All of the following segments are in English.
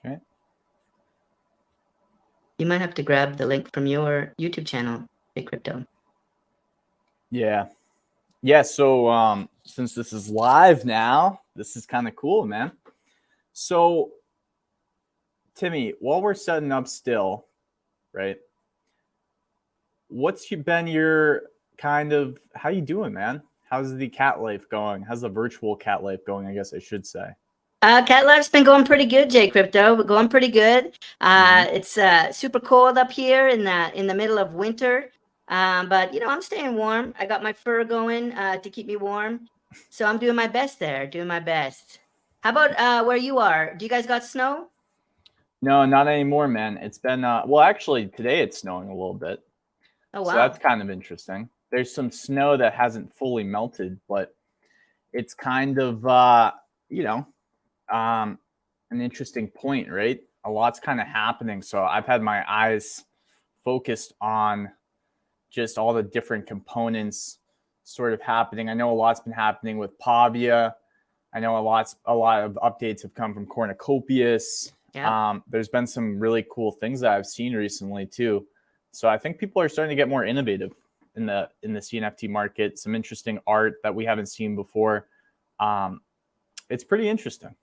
Okay. You might have to grab the link from your YouTube channel, Big Crypto. Yeah. Yeah, so since this is live now, this is kind of cool, man. So, Timmy, while we're setting up still, right? What's been your kind of how you doing, man? How's the cat life going? How's the virtual cat life going? I guess I should say. Cat Life's been going pretty good, J Crypto. We're going pretty good. It's super cold up here in the middle of winter. But I'm staying warm. I got my fur going to keep me warm. So I'm doing my best there, doing my best. How about where you are? Do you guys got snow? No, not anymore, man. It's been well, actually, today it's snowing a little bit, Oh so that's wow. kind of interesting. There's some snow that hasn't fully melted, but it's kind of you know um, an interesting point, right? A lot's kind of happening. So I've had my eyes focused on just all the different components sort of happening. I know a lot's been happening with Pavia. I know a lot of updates have come from Cornucopias. Yeah. There's been some really cool things that I've seen recently too. So I think people are starting to get more innovative in the CNFT market. Some interesting art that we haven't seen before. It's pretty interesting.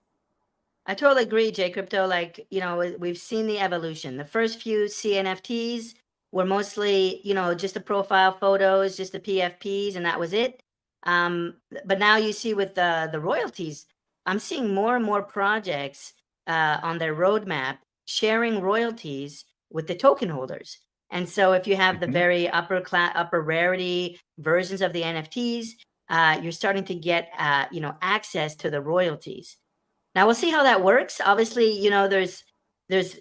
I totally agree, J Crypto. Like, we've seen the evolution. The first few CNFTs were mostly, just the profile photos, just the PFPs, and that was it. But now you see with the royalties, I'm seeing more and more projects on their roadmap sharing royalties with the token holders. And so if you have the very upper rarity versions of the NFTs, you're starting to get access to the royalties. Now we'll see how that works. Obviously, there's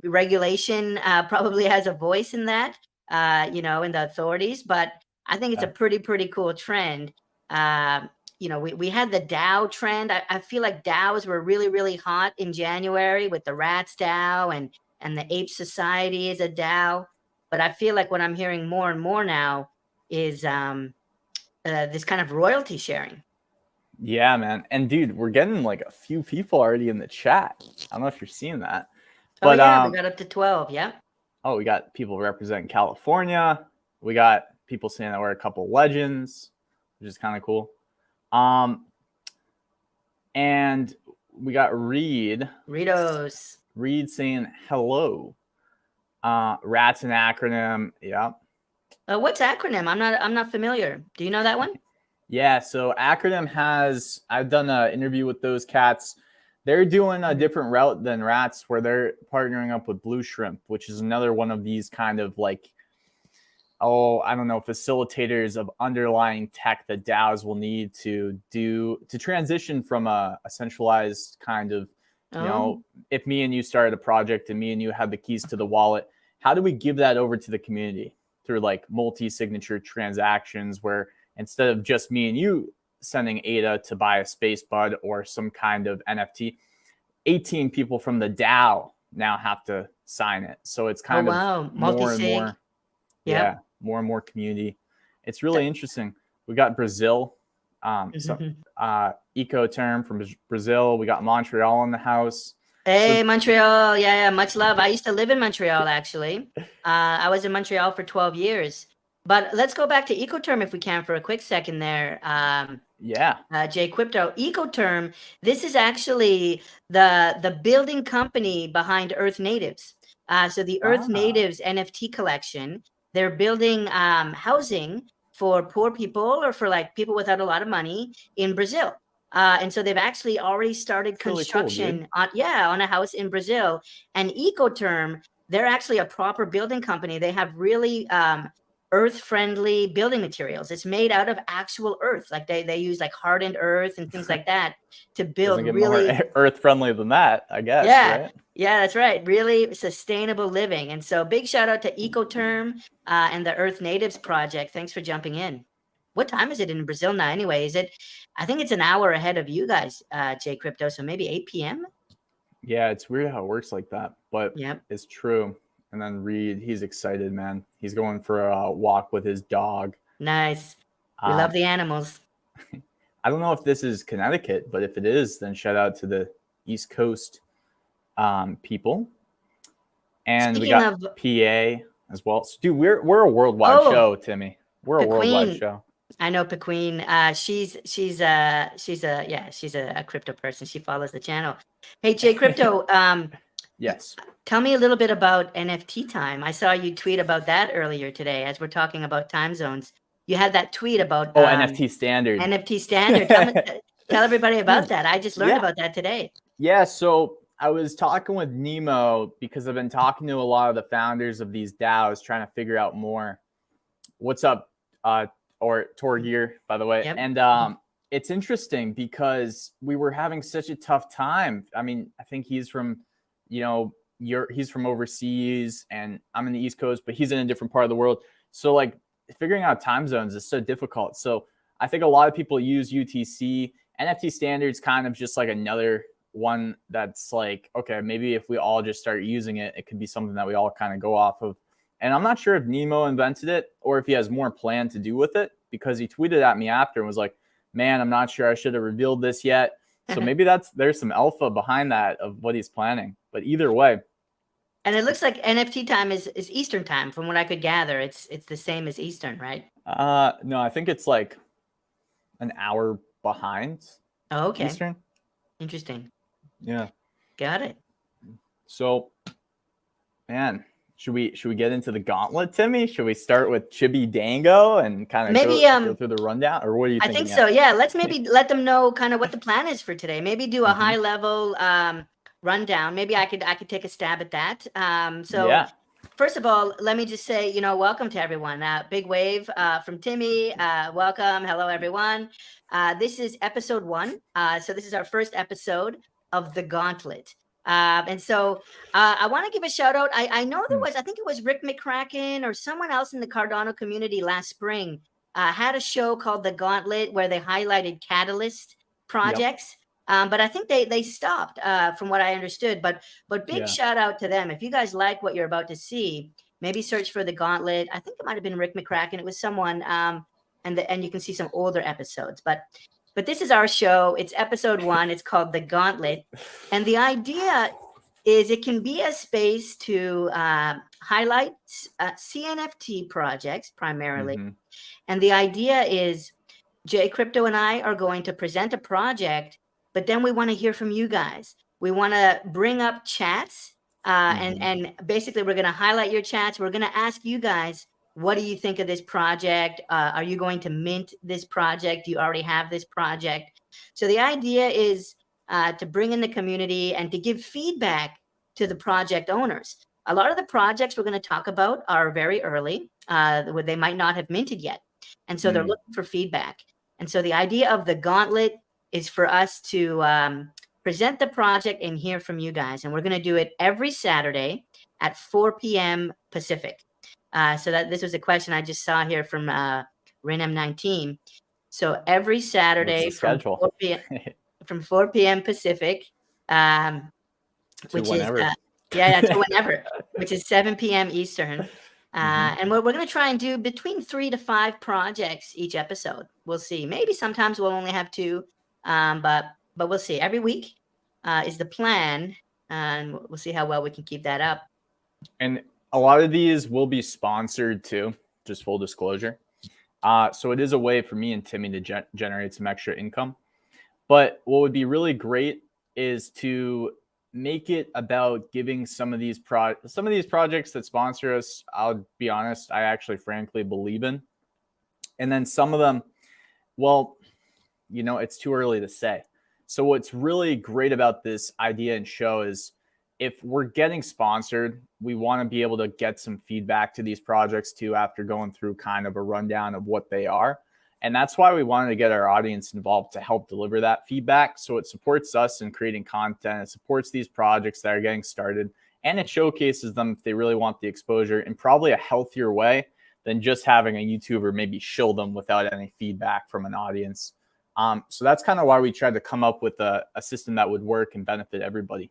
regulation probably has a voice in that, in the authorities. But I think it's a pretty cool trend. We had the DAO trend. I feel like DAOs were really hot in January with the Rats DAO and the Ape Society is a DAO. But I feel like what I'm hearing more and more now is this kind of royalty sharing. Yeah, man. And dude, we're getting like a few people already in the chat. I don't know if you're seeing that. Oh But yeah, we got up to 12. Yeah. oh, we got people representing California. We got people saying that we're a couple legends, which is kind of cool. And we got Ritos. Reed saying hello. Rat's an acronym. Yeah. What's acronym? I'm not familiar. Do you know that one? Yeah, so Acronym I've done an interview with those cats. They're doing a different route than Rats, where they're partnering up with Blue Shrimp, which is another one of these kind of like, I don't know, facilitators of underlying tech that DAOs will need to transition from a centralized kind of, if me and you started a project and me and you had the keys to the wallet, how do we give that over to the community through like multi-signature transactions where instead of just me and you sending ADA to buy a space bud or some kind of NFT, 18 people from the DAO now have to sign it. So it's kind of more and more. Yeah, more and more community. It's really interesting. We got Brazil, Ecoterm from Brazil. We got Montreal in the house. Hey, Montreal. Yeah, much love. I used to live in Montreal, actually. I was in Montreal for 12 years. But let's go back to Ecoterm if we can for a quick second there. J Crypto. Ecoterm, this is actually the building company behind Earth Natives. So the Earth Natives NFT collection, they're building housing for poor people or for like people without a lot of money in Brazil. And so they've actually already started construction on a house in Brazil. And Ecoterm, they're actually a proper building company. They have really earth-friendly building materials. It's made out of actual earth. Like they use like hardened earth and things like that to build Doesn't get really more earth-friendly than that, I guess. Yeah. Right? Yeah, that's right. Really sustainable living. And so big shout out to Ecoterm and the Earth Natives Project. Thanks for jumping in. What time is it in Brazil now anyway? I think it's an hour ahead of you guys, J Crypto, so maybe 8 p.m.? Yeah, it's weird how it works like that, but it's true. And then Reed, he's excited, man. He's going for a walk with his dog. Nice. We love the animals. I don't know if this is Connecticut, but if it is, then shout out to the East Coast. people. And Speaking we got of PA as well. So, dude, we're a worldwide show, Timmy. We're a worldwide show. I know Pequeen. She's a crypto person. She follows the channel. Hey, Jay Crypto. Yes. Tell me a little bit about NFT time. I saw you tweet about that earlier today as we're talking about time zones. You had that tweet about NFT standard. NFT standard. Tell everybody about that. I just learned about that today. Yeah, so I was talking with Nemo because I've been talking to a lot of the founders of these DAOs, trying to figure out more. What's up, or Torgear, by the way. Yep. And it's interesting because we were having such a tough time. I mean, I think he's from, he's from overseas and I'm in the East Coast, but he's in a different part of the world. So like figuring out time zones is so difficult. So I think a lot of people use UTC. NFT standards kind of just like another one that's like, okay, maybe if we all just start using it, it could be something that we all kind of go off of. And I'm not sure if Nemo invented it or if he has more planned to do with it, because he tweeted at me after and was like, man, I'm not sure I should have revealed this yet. So maybe there's some alpha behind that of what he's planning. But either way. And it looks like NFT time is Eastern time, from what I could gather. It's the same as Eastern, right? No, I think it's like an hour behind. Oh, okay. Eastern. Interesting. Yeah. Got it. So, man, should we get into the gauntlet, Timmy? Should we start with Chibi Dango and kind of go through the rundown, or what do you think? I think so. Yeah, let's maybe let them know kind of what the plan is for today. Maybe do a high level rundown. Maybe I could take a stab at that. So first of all, let me just say, welcome to everyone. Big wave from Timmy. Welcome. Hello, everyone. This is episode 1. So this is our first episode of the Gauntlet. And so I want to give a shout out. I know I think it was Rick McCracken or someone else in the Cardano community last spring had a show called The Gauntlet where they highlighted Catalyst projects. Yep. But I think they stopped from what I understood. But big shout out to them. If you guys like what you're about to see, maybe search for The Gauntlet. I think it might have been Rick McCracken. It was someone, and you can see some older episodes. But this is our show. It's episode 1. It's called The Gauntlet. And the idea is it can be a space to highlight CNFT projects primarily. And the idea is Jay Crypto and I are going to present a project, but then we want to hear from you guys. We want to bring up chats and basically we're going to highlight your chats. We're going to ask you guys, what do you think of this project? Are you going to mint this project? Do you already have this project? So the idea is to bring in the community and to give feedback to the project owners. A lot of the projects we're going to talk about are very early, where they might not have minted yet. And so they're looking for feedback. And so the idea of the Gauntlet is for us to present the project and hear from you guys. And we're going to do it every Saturday at 4 p.m. Pacific. So that this was a question I just saw here from RenM19. So every Saturday from 4 p.m. Pacific, which whenever. is to whenever, which is 7 p.m. Eastern. And we're going to try and do between 3 to 5 projects each episode. We'll see. Maybe sometimes we'll only have 2, but we'll see. Every week is the plan, and we'll see how well we can keep that up. And a lot of these will be sponsored too, just full disclosure. So it is a way for me and Timmy to generate some extra income. But what would be really great is to make it about giving some of these projects that sponsor us, I'll be honest, I actually frankly believe in. And then some of them, well, it's too early to say. So what's really great about this idea and show is if we're getting sponsored, we want to be able to get some feedback to these projects too after going through kind of a rundown of what they are. And that's why we wanted to get our audience involved to help deliver that feedback. So it supports us in creating content. It supports these projects that are getting started, and it showcases them if they really want the exposure in probably a healthier way than just having a YouTuber maybe shill them without any feedback from an audience. So that's kind of why we tried to come up with a system that would work and benefit everybody.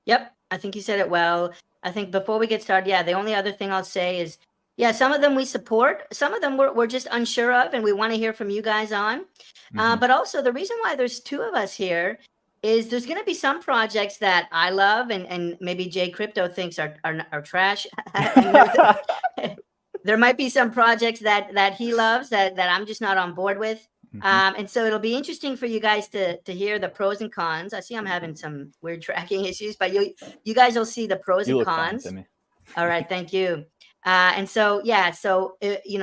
Yep, I think you said it well. I think before we get started, the only other thing I'll say is, some of them we support. Some of them we're just unsure of, and we want to hear from you guys on. But also the reason why there's 2 of us here is there's going to be some projects that I love and maybe Jay Crypto thinks are trash. There might be some projects that he loves that I'm just not on board with. And so it'll be interesting for you guys to hear the pros and cons. I see I'm having some weird tracking issues, but you guys will see the pros and cons. Fine to me. All right, thank you. And so, yeah, so,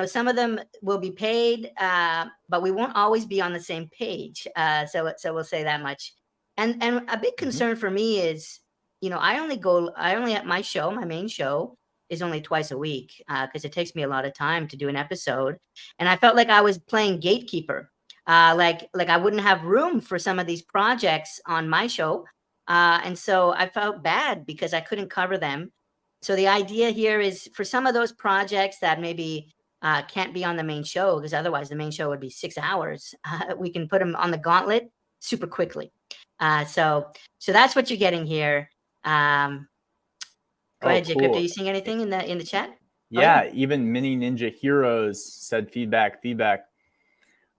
some of them will be paid, but we won't always be on the same page. So we'll say that much. And a big concern for me is, I only at my show, my main show is only twice a week because it takes me a lot of time to do an episode. And I felt like I was playing gatekeeper. Like I wouldn't have room for some of these projects on my show. And so I felt bad because I couldn't cover them. So the idea here is for some of those projects that maybe can't be on the main show, because otherwise the main show would be 6 hours. We can put them on the Gauntlet super quickly. So that's what you're getting here. Go ahead, Jay Crypto. Are you seeing anything in the chat? Yeah, even Mini Ninja Heroes said feedback.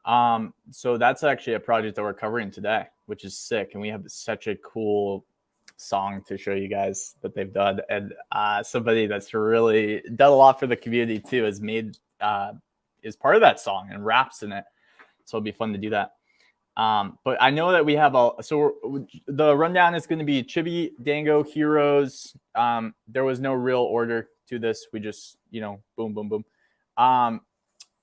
So that's actually a project that we're covering today, which is sick. And we have such a cool song to show you guys that they've done. And somebody that's really done a lot for the community too has made is part of that song and raps in it. So it'll be fun to do that. But I know that we have the rundown is going to be Chibi Dango Heroes. There was no real order to this. We just, boom, boom, boom.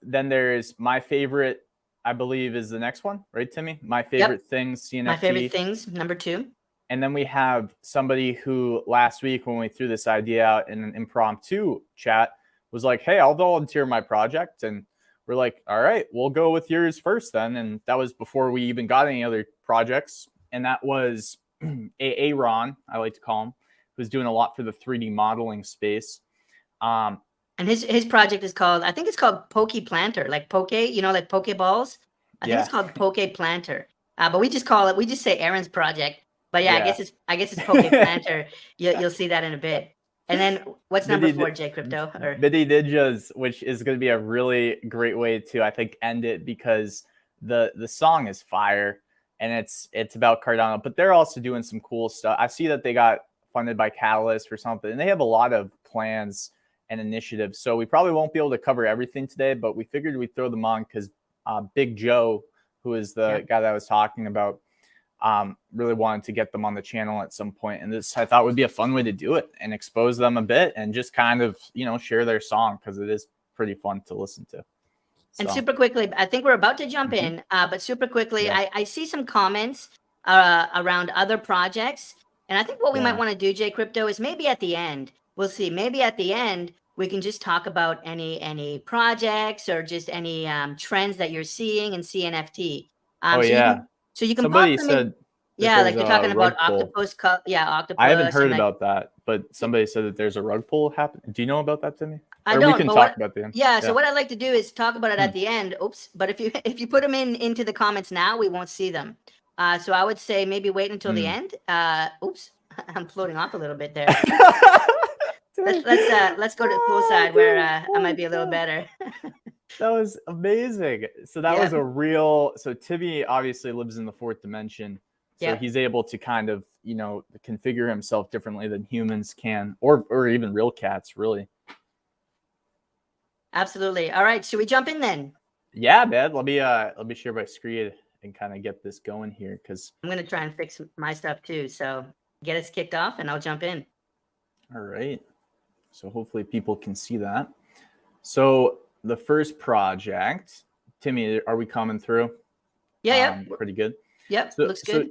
Then there's my favorite, I believe, is the next one, right, Timmy? My favorite things, CNFT. My favorite things, number 2. And then we have somebody who last week when we threw this idea out in an impromptu chat was like, hey, I'll volunteer my project. And we're like, all right, we'll go with yours first then. And that was before we even got any other projects. And that was Aaron, I like to call him, who's doing a lot for the 3D modeling space. And his project is called, I think it's called Poke Planter, like Poke, like Pokeballs. I think it's called Poke Planter. But we just say Aaron's project. But yeah, I guess it's Poke Planter. You'll see that in a bit. And then what's number 4, Jay Crypto? Mini Ninjas, which is going to be a really great way to, I think, end it because the song is fire and it's about Cardano, but they're also doing some cool stuff. I see that they got funded by Catalyst for something, and they have a lot of plans and initiatives. So we probably won't be able to cover everything today, but we figured we'd throw them on because Big Joe, who is the guy that I was talking about, really wanted to get them on the channel at some point. And this, I thought, would be a fun way to do it and expose them a bit and just kind of, share their song because it is pretty fun to listen to. So. And super quickly, I think we're about to jump in, but super quickly, I see some comments around other projects. And I think what we might want to do, Jay Crypto, is maybe at the end, we'll see, maybe at the end, we can just talk about any projects or just any trends that you're seeing in CNFT. So you can somebody said, like you're talking about octopus. Octopus. I haven't heard about that, but somebody said that there's a rug pull happening. Do you know about that, Timmy? I don't. We can talk about the end. So what I'd like to do is talk about it at the end. Oops. But if you put them into the comments now, we won't see them. So I would say maybe wait until the end. Oops, I'm floating off a little bit there. Let's go to the pool side where I might be a little better. That was amazing. So that was a real. So Timmy obviously lives in the 4th dimension, so he's able to kind of configure himself differently than humans can, or even real cats, really. Absolutely. All right, should we jump in then? Yeah, man. Let me share my screen and kind of get this going here because I'm gonna try and fix my stuff too. So get us kicked off, and I'll jump in. All right. So hopefully people can see that. So the first project, Timmy, are we coming through? Yeah. Pretty good. Yep, looks good.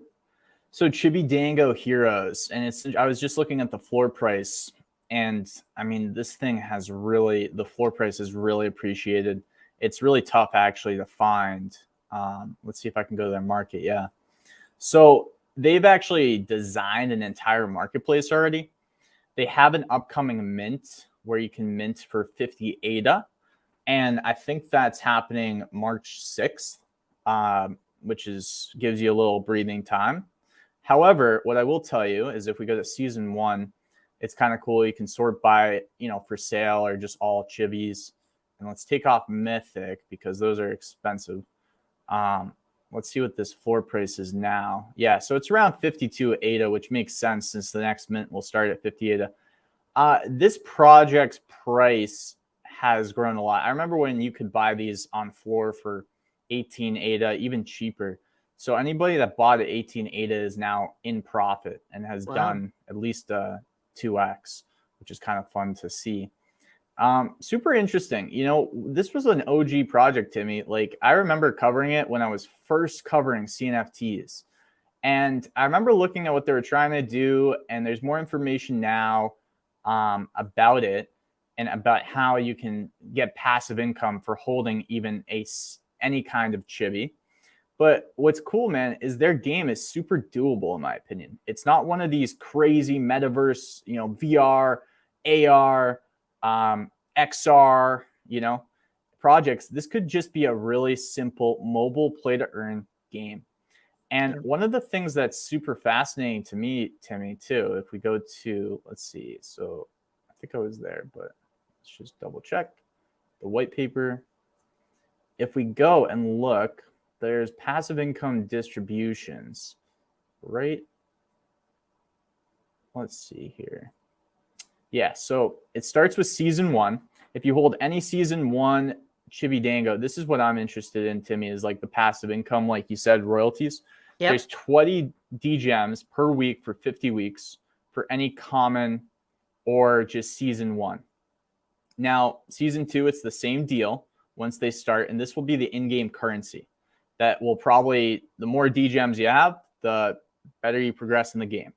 So Chibi Dango Heroes, and I was just looking at the floor price, and I mean, this thing the floor price is really appreciated. It's really tough actually to find. Let's see if I can go to their market. Yeah. So they've actually designed an entire marketplace already. They have an upcoming mint where you can mint for 50 ADA. And I think that's happening March 6th, which gives you a little breathing time. However, what I will tell you is if we go to season 1, it's kind of cool. You can sort by, for sale or just all chibis. And let's take off Mythic because those are expensive. let's see what this floor price is now. Yeah, so it's around 52 ADA, which makes sense since the next mint will start at 50 ADA. This project's price has grown a lot. I remember when you could buy these on floor for 18 ADA, even cheaper. So anybody that bought at 18 ADA is now in profit and has done at least 2x, which is kind of fun to see. Super interesting. You know, this was an OG project, Timmy. Like, I remember covering it when I was first covering CNFTs. And I remember looking at what they were trying to do, and there's more information now about it and about how you can get passive income for holding even any kind of chibi. But what's cool, man, is their game is super doable, in my opinion. It's not one of these crazy metaverse, you know, VR, AR, XR, you know, projects. This could just be a really simple mobile play to earn game. And one of the things that's super fascinating to me, Timmy, too, if we go to, let's see, so I think I was there, but let's just double check the white paper. If we go and look, there's passive income distributions, right? Let's see here. Yeah, so it starts with season 1. If you hold any season 1 Chibi Dango, this is what I'm interested in, Timmy, is like the passive income, like you said, royalties. Yep. There's 20 DGEMs per week for 50 weeks for any common or just season 1. Now, season 2, it's the same deal once they start, and this will be the in-game currency. That will probably, the more DGEMs you have, the better you progress in the game.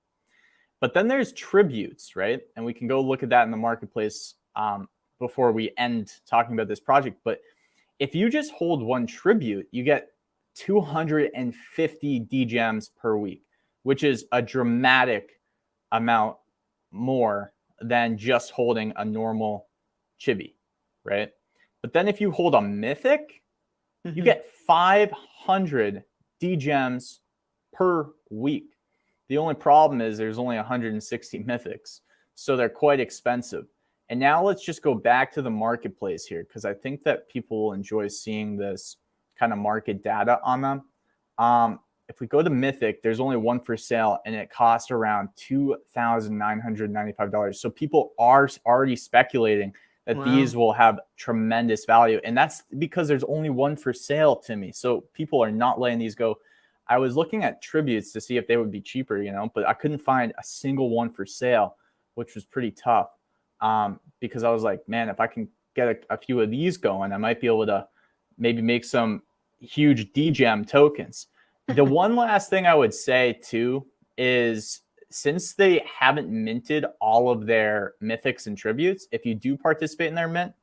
But then there's tributes, right? And we can go look at that in the marketplace before we end talking about this project. But if you just hold one tribute, you get 250 DGEMs per week, which is a dramatic amount more than just holding a normal chibi, right? But then if you hold a mythic, you get 500 DGEMs per week. The only problem is there's only 160 mythics, so they're quite expensive. And now let's just go back to the marketplace here, because I think that people will enjoy seeing this kind of market data on them. If we go to Mythic, there's only one for sale, and it costs around $2,995. So people are already speculating that these will have tremendous value. And that's because there's only one for sale, Timmy. So people are not letting these go. I was looking at tributes to see if they would be cheaper, you know, but I couldn't find a single one for sale, which was pretty tough. Because I was like, man, if I can get a few of these going, I might be able to maybe make some huge DGEM tokens. The one last thing I would say, too, is since they haven't minted all of their mythics and tributes, if you do participate in their mint,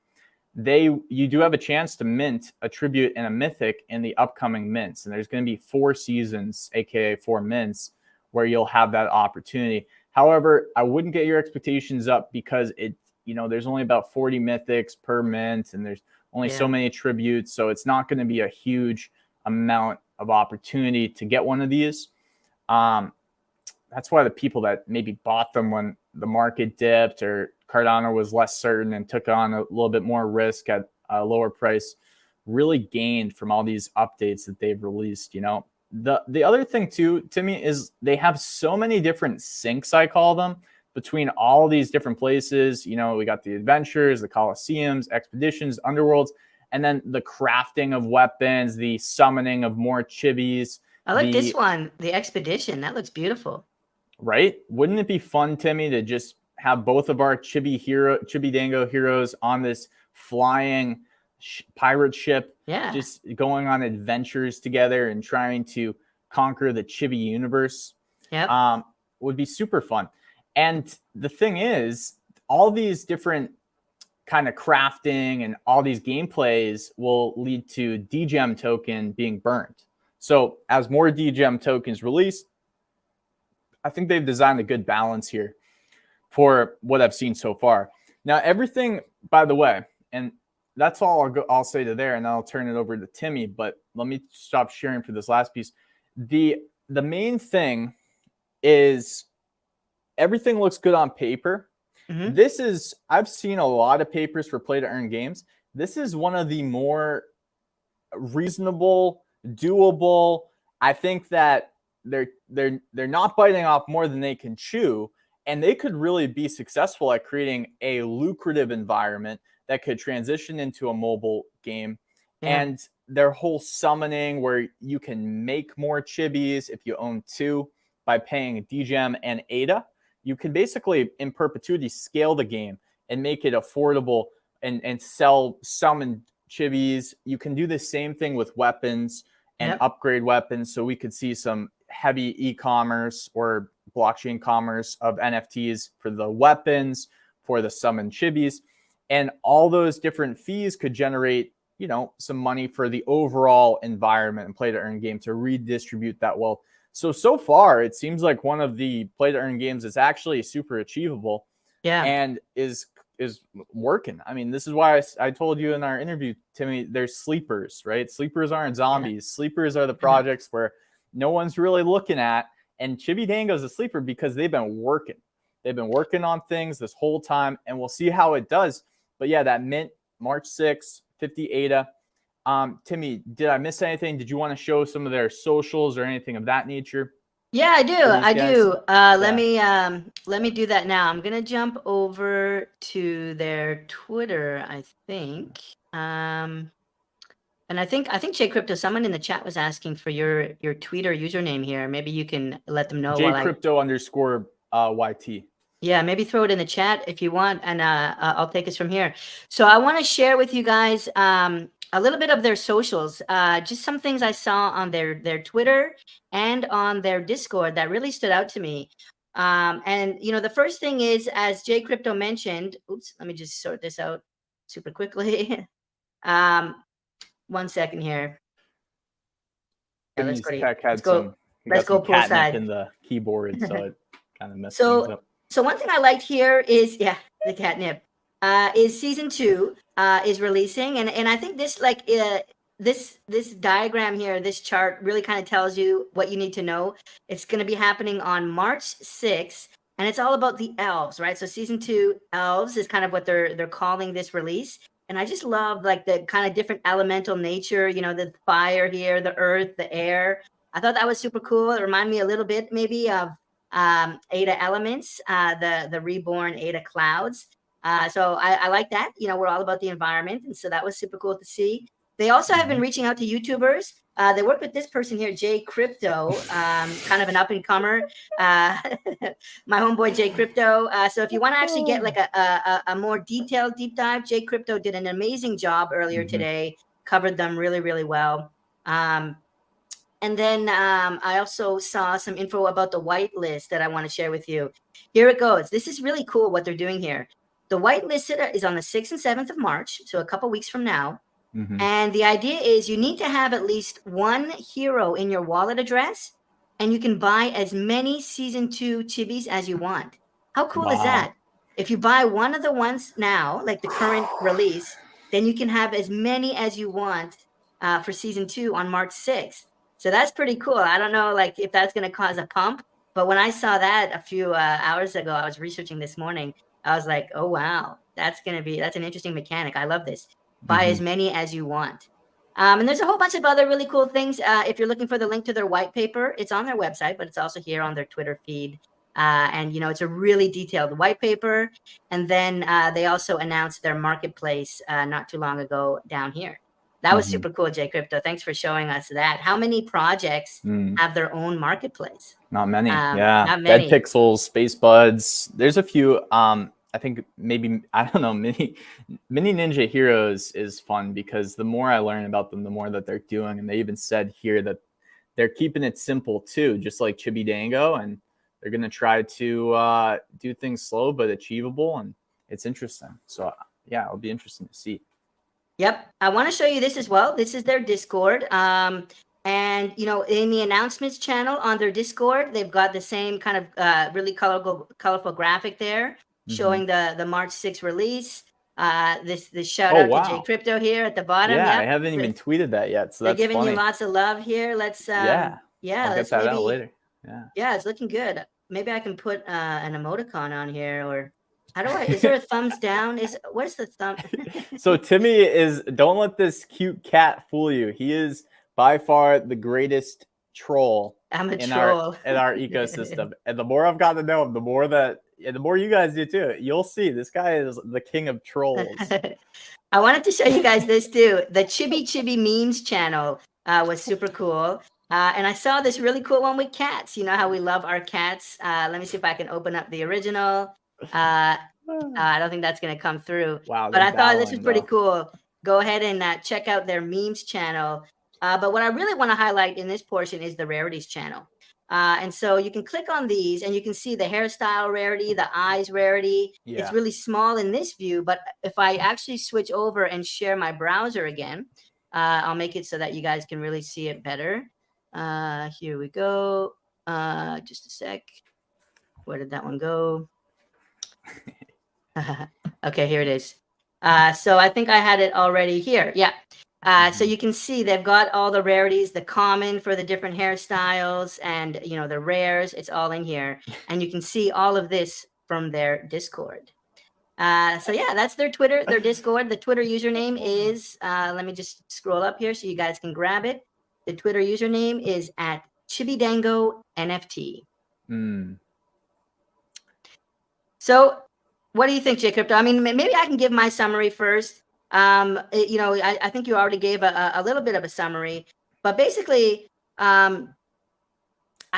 you do have a chance to mint a tribute and a mythic in the upcoming mints. And there's going to be 4 seasons, aka 4 mints, where you'll have that opportunity. However, I wouldn't get your expectations up because there's only about 40 mythics per mint, and there's only so many tributes. So it's not going to be a huge amount of opportunity to get one of these. That's why the people that maybe bought them when the market dipped or Cardano was less certain and took on a little bit more risk at a lower price really gained from all these updates that they've released. You know, the other thing too, Timmy, is they have so many different syncs, I call them, between all these different places. You know, we got the adventures, the Colosseums, expeditions, underworlds, and then the crafting of weapons, the summoning of more chibis. I like this one, the expedition. That looks beautiful. Right? Wouldn't it be fun, Timmy, to just have both of our Chibi Dango heroes on this flying pirate ship, just going on adventures together and trying to conquer the Chibi universe? Would be super fun. And the thing is, all these different kind of crafting and all these gameplays will lead to DGEM token being burned. So as more DGEM tokens released, I think they've designed a good balance here for what I've seen so far. Now, everything, by the way, and that's all I'll say to there, and I'll turn it over to Timmy, but let me stop sharing for this last piece. The main thing is everything looks good on paper. This is, I've seen a lot of papers for play to earn games. This is one of the more reasonable doable. I think that they're not biting off more than they can chew, and they could really be successful at creating a lucrative environment that could transition into a mobile game. Yeah. And their whole summoning, where you can make more chibis if you own 2 by paying DGM and ADA, you can basically in perpetuity scale the game and make it affordable and sell summoned chibis. You can do the same thing with weapons and upgrade weapons. So we could see some heavy e-commerce or blockchain commerce of NFTs for the weapons, for the summon chibis, and all those different fees could generate, some money for the overall environment and play to earn game to redistribute that wealth. So far, it seems like one of the play to earn games is actually super achievable, and is working. I mean, this is why I told you in our interview, Timmy, there's sleepers, right? Sleepers aren't zombies. Sleepers are the projects where no one's really looking at. And Chibi Dango is a sleeper because they've been working. They've been working on things this whole time, and we'll see how it does. But yeah, that mint March 6th, 50 ADA. Timmy, did I miss anything? Did you want to show some of their socials or anything of that nature? Yeah, I do. Let me do that now. I'm gonna jump over to their Twitter, I think. And I think J Crypto, someone in the chat was asking for your Twitter username here. Maybe you can let them know. JCrypto_YT. Yeah, maybe throw it in the chat if you want, and I'll take us from here. So I want to share with you guys a little bit of their socials, just some things I saw on their Twitter and on their Discord that really stood out to me. And the first thing is, as J Crypto mentioned, oops, let me just sort this out super quickly. 1 second here. Yeah, let's go catnip in the keyboard, so it kind of messed things up. So one thing I liked here is, the catnip, is season 2 is releasing, and I think this this diagram here, this chart really kind of tells you what you need to know. It's going to be happening on March 6th, and it's all about the elves, right? So season 2 elves is kind of what they're calling this release. And I just love like the kind of different elemental nature, the fire here, the earth, the air. I thought that was super cool. It reminded me a little bit maybe of Ada Elements, the reborn Ada Clouds. So I like that. We're all about the environment. And so that was super cool to see. They also have been reaching out to YouTubers. They work with this person here, J Crypto, kind of an up and comer. My homeboy J Crypto. So if you want to actually get like a more detailed deep dive, J Crypto did an amazing job earlier today. Covered them really, really well. And then I also saw some info about the whitelist that I want to share with you. Here it goes. This is really cool what they're doing here. The whitelist is on the 6th and 7th of March, so a couple weeks from now. And the idea is you need to have at least 1 hero in your wallet address, and you can buy as many season 2 chibis as you want. How cool is that? If you buy one of the ones now, like the current release, then you can have as many as you want for season 2 on March 6th. So that's pretty cool. I don't know like if that's going to cause a pump, but when I saw that a few hours ago, I was researching this morning. I was like, oh wow, that's an interesting mechanic. I love this. Buy as many as you want. And there's a whole bunch of other really cool things. If you're looking for the link to their white paper, it's on their website, but it's also here on their Twitter feed. And it's a really detailed white paper. And then they also announced their marketplace not too long ago down here. That was super cool, J Crypto. Thanks for showing us that. How many projects have their own marketplace? Not many. Not many. Dead Pixels, Space Buds. There's a few. I think maybe, I don't know, Mini Ninja Heroes is fun because the more I learn about them, the more that they're doing. And they even said here that they're keeping it simple too, just like Chibi Dango. And they're going to try to do things slow but achievable. And it's interesting. So yeah, it'll be interesting to see. Yep. I want to show you this as well. This is their Discord. And, in the announcements channel on their Discord, they've got the same kind of really colorful graphic there. Showing the March 6th release. This shout out to J Crypto here at the bottom. Yeah, I haven't even tweeted that yet. So they're giving you lots of love here. Let's I'll get that out later. Yeah, it's looking good. Maybe I can put an emoticon on here, or how do I? Is there a thumbs down? Where's the thumb? So Timmy don't let this cute cat fool you. He is by far the greatest troll I'm a in troll. our ecosystem. And the more I've got to know him, the more you guys do too. You'll see this guy is the king of trolls. I wanted to show you guys this too. The Chibi Memes channel was super cool. And I saw this really cool one with cats. You know how we love our cats. Let me see if I can open up the original. I don't think that's going to come through. Wow, But I thought this was pretty though. cool. Go ahead and check out their memes channel. But what I really want to highlight in this portion is the rarities channel. And so you can click on these and you can see the hairstyle rarity, the eyes rarity. Yeah. It's really small in this view, but if I actually switch over and share my browser again, I'll make it so that you guys can really see it better. Here we go. Just a sec. Where did that one go? Okay, here it is. So I think I had it already here. Yeah. So you can see they've got all the rarities, the common for the different hairstyles and, you know, the rares. It's all in here. And you can see all of this from their Discord. So yeah, that's their Twitter, their Discord. The Twitter username is, let me just scroll up here so you guys can grab it. The Twitter username is at Chibi Dango NFT. So what do you think, J Crypto? I mean, maybe I can give my summary first. You know, I think you already gave a little bit of a summary, but basically, I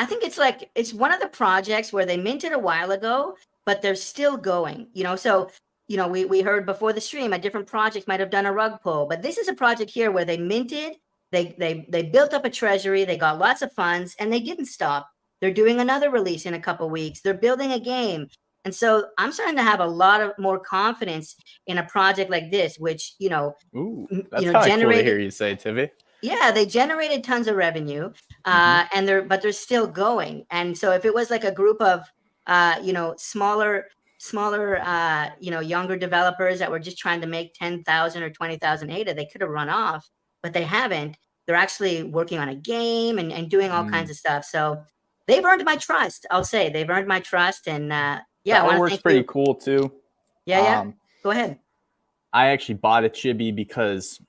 think it's one of the projects where they minted a while ago, but they're still going, you know. So, you know, we heard before the stream a different project might have done a rug pull, but this is a project here where they minted, they built up a treasury, they got lots of funds, and they didn't stop. They're doing another release in a couple weeks. They're building a game. And so I'm starting to have a lot of more confidence in a project like this, which, you know, that's kind of cool to hear you say, Tivi. Yeah, they generated tons of revenue, and they're still going. And so if it was like a group of, you know, smaller, you know, younger developers that were just trying to make 10,000 or 20,000 ADA, they could have run off, but they haven't. They're actually working on a game and doing all kinds of stuff. So they've earned my trust. I'll say they've earned my trust. And yeah, the artwork's pretty cool too. Yeah. Go ahead. I actually bought a chibi because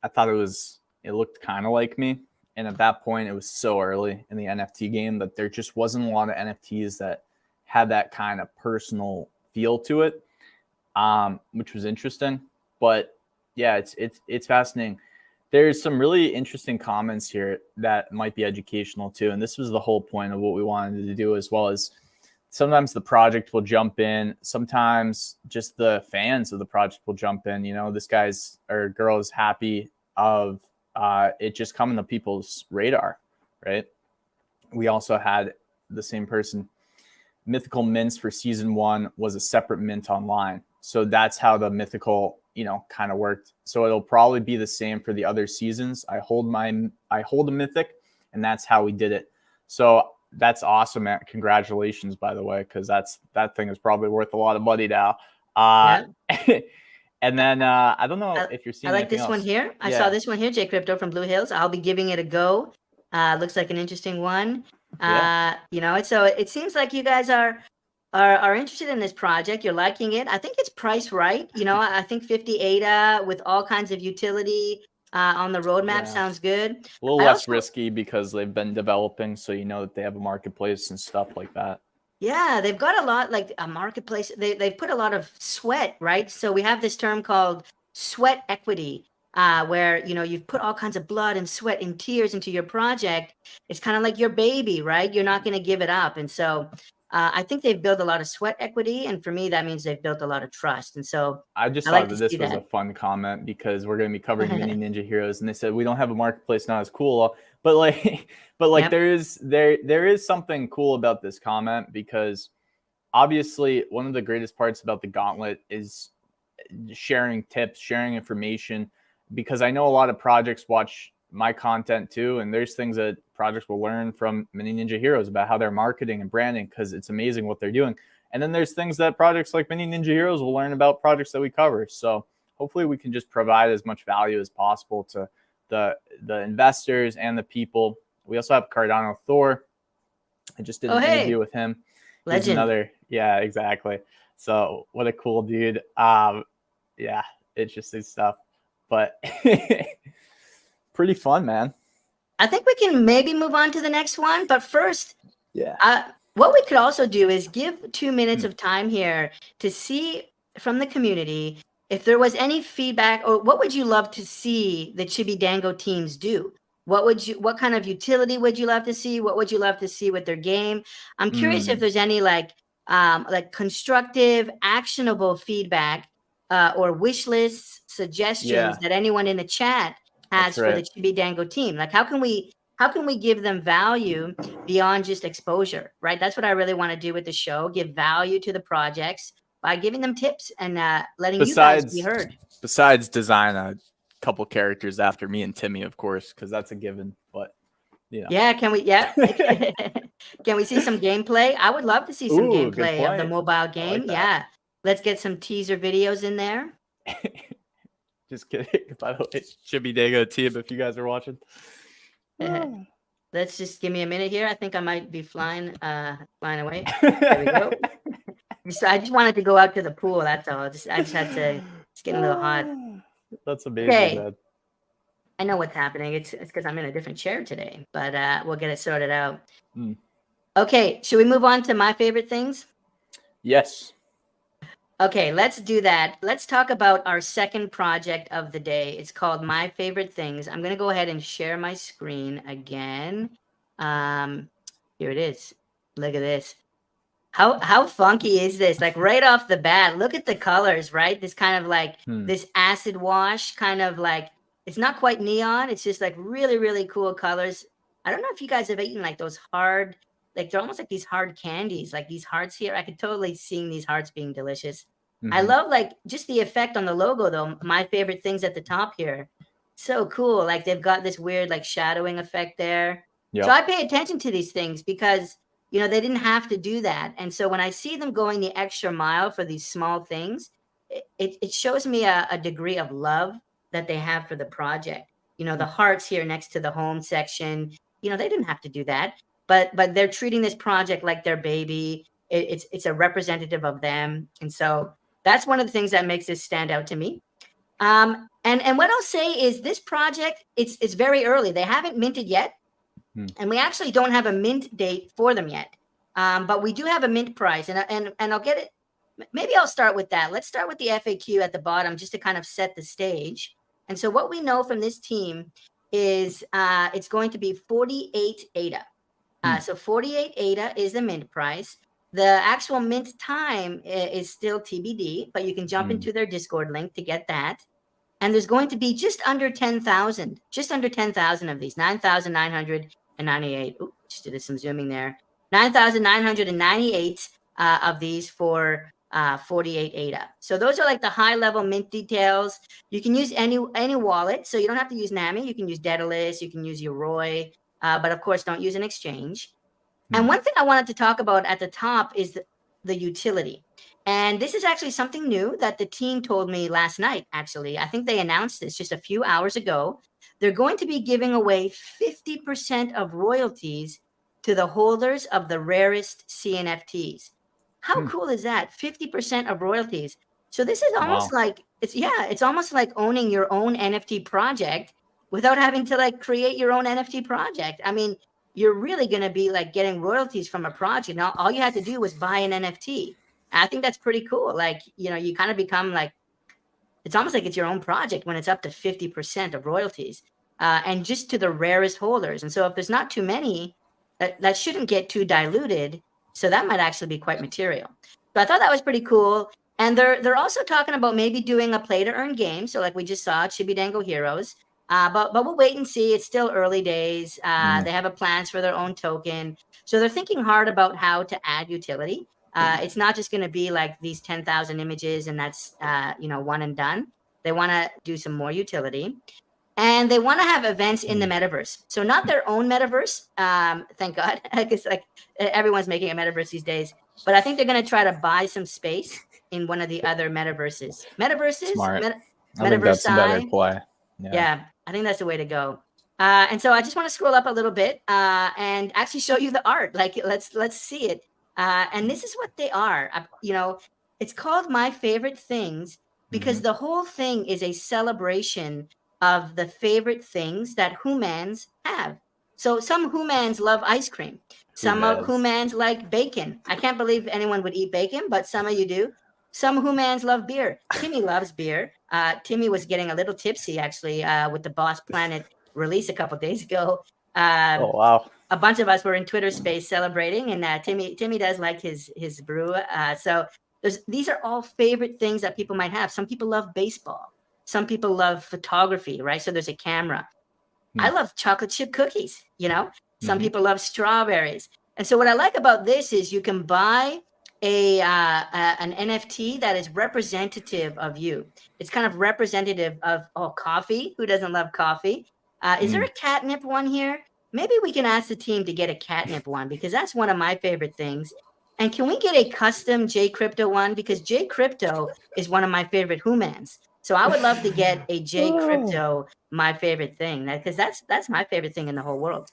I thought it looked kind of like me. And at that point, it was so early in the NFT game that there just wasn't a lot of NFTs that had that kind of personal feel to it, which was interesting. But yeah, it's fascinating. There's some really interesting comments here that might be educational too. And this was the whole point of what we wanted to do, as well as sometimes the project will jump in. Sometimes just the fans of the project will jump in. You know, this guy's or girl is happy of it just coming to people's radar, right? We also had the same person. Mythical mints for season 1 was a separate mint online. So that's how the mythical, you know, kind of worked. So it'll probably be the same for the other seasons. I hold a mythic, and that's how we did it. So that's awesome, man. Congratulations, by the way, because that thing is probably worth a lot of money now. And then I don't know if you're seeing. I like this one here. I saw this one here, J Crypto from Blue Hills. I'll be giving it a go. Looks like an interesting one. You know, so it seems like you guys are interested in this project. You're liking it. I think it's priced right. You know, I think 50 ADA with all kinds of utility on the roadmap sounds good. A little less risky because they've been developing, so you know that they have a marketplace and stuff like that. Yeah, they've got a lot, like a marketplace. They've put a lot of sweat, right? So we have this term called sweat equity, where, you know, you've put all kinds of blood and sweat and tears into your project. It's kind of like your baby, right? You're not going to give it up. And so I think they've built a lot of sweat equity. And for me, that means they've built a lot of trust. And so I just thought that this was a fun comment because we're going to be covering Mini Ninja Heroes. And they said, we don't have a marketplace, not as cool. But like there is something cool about this comment, because obviously one of the greatest parts about the Gauntlet is sharing tips, sharing information, because I know a lot of projects watch my content too, and there's things that projects will learn from Mini Ninja Heroes about how they're marketing and branding, because it's amazing what they're doing. And then there's things that projects like Mini Ninja Heroes will learn about projects that we cover. So hopefully we can just provide as much value as possible to the investors and the people. We also have Cardano Thor. I just did an interview with him. Legend. He's another, yeah, exactly. So what a cool dude. Yeah, interesting stuff. But pretty fun, man. I think we can maybe move on to the next one, but first, Yeah. what we could also do is give 2 minutes of time here to see from the community if there was any feedback, or what would you love to see the Chibi Dango teams do? What kind of utility would you love to see? What would you love to see with their game? I'm curious if there's any like constructive, actionable feedback or wish lists, suggestions that anyone in the chat has for the Chibi Dango team. Like how can we give them value beyond just exposure, right? That's what I really want to do with the show, give value to the projects by giving them tips and letting you guys be heard. Besides design a couple characters after me and Timmy, of course, because that's a given. But yeah, can we? Yeah, can we see some gameplay? I would love to see some gameplay of the mobile game. Yeah, let's get some teaser videos in there. Just kidding. By the way, Chibi Dango team, if you guys are watching. Let's just give me a minute here. I think I might be flying away. There we go. So I just wanted to go out to the pool. That's all. I just had to. It's getting a little hot. That's amazing. Okay. Man. I know what's happening. It's because I'm in a different chair today, but we'll get it sorted out. Okay, should we move on to my favorite things? Yes. Okay, let's do that. Let's talk about our second project of the day. It's called My Favorite Things. I'm going to go ahead and share my screen again. Here it is. Look at this. How funky is this? Like right off the bat, look at the colors, right? This kind of like this acid wash kind of like, it's not quite neon. It's just like really, really cool colors. I don't know if you guys have eaten like those hard, like they're almost like these hard candies, like these hearts here. I could totally see these hearts being delicious. I love like just the effect on the logo though. My favorite things at the top here. So cool. Like they've got this weird like shadowing effect there. Yep. So I pay attention to these things because, you know, they didn't have to do that. And so when I see them going the extra mile for these small things, it shows me a degree of love that they have for the project. You know, the hearts here next to the home section, you know, they didn't have to do that, but they're treating this project like their baby. It's a representative of them. And so that's one of the things that makes this stand out to me. And what I'll say is this project, it's very early. They haven't minted yet. And we actually don't have a mint date for them yet. But we do have a mint price and I'll get it. Maybe I'll start with that. Let's start with the FAQ at the bottom just to kind of set the stage. And so what we know from this team is it's going to be 48 ADA. So 48 ADA is the mint price. The actual mint time is still TBD, but you can jump into their Discord link to get that. And there's going to be just under 10,000 of these, 9,998. Ooh, just did some zooming there. 9,998 of these for 48 ADA. So those are like the high level mint details. You can use any wallet. So you don't have to use NAMI. You can use Daedalus. You can use Yoroi. But of course, don't use an exchange. And one thing I wanted to talk about at the top is the utility. And this is actually something new that the team told me last night, actually. I think they announced this just a few hours ago. They're going to be giving away 50% of royalties to the holders of the rarest CNFTs. How cool is that? 50% of royalties. So this is almost like, it's almost like owning your own NFT project without having to like create your own NFT project. I mean, you're really going to be like getting royalties from a project. Now, all you had to do was buy an NFT. I think that's pretty cool. Like, you know, you kind of become like, it's almost like it's your own project when it's up to 50% of royalties and just to the rarest holders. And so if there's not too many, that shouldn't get too diluted. So that might actually be quite material. So I thought that was pretty cool. And they're also talking about maybe doing a play to earn game. So like we just saw Chibi Dango Heroes. But we'll wait and see. It's still early days. They have plans for their own token. So they're thinking hard about how to add utility. It's not just going to be like these 10,000 images and that's, one and done. They want to do some more utility. And they want to have events in the metaverse. So not their own metaverse, thank God. I guess like everyone's making a metaverse these days. But I think they're going to try to buy some space in one of the other metaverses. Smart. I think that's a better play. Yeah, I think that's the way to go. And so I just want to scroll up a little bit and actually show you the art. Like, let's see it. And this is what they are. It's called My Favorite Things because the whole thing is a celebration of the favorite things that humans have. So some humans love ice cream. Some Humans. humans like bacon. I can't believe anyone would eat bacon, but some of you do. Some humans love beer. Timmy loves beer. Timmy was getting a little tipsy actually with the Boss Planet release a couple days ago. Oh wow. A bunch of us were in Twitter space celebrating, and Timmy does like his brew. So these are all favorite things that people might have. Some people love baseball. Some people love photography, right? So there's a camera. I love chocolate chip cookies, Some people love strawberries. And so what I like about this is you can buy an NFT that is representative of you. It's kind of representative of coffee. Who doesn't love coffee? Is there a catnip one here? Maybe we can ask the team to get a catnip one because that's one of my favorite things. And can we get a custom J Crypto one? Because J Crypto is one of my favorite humans. So I would love to get a J Crypto, my favorite thing, because that's my favorite thing in the whole world.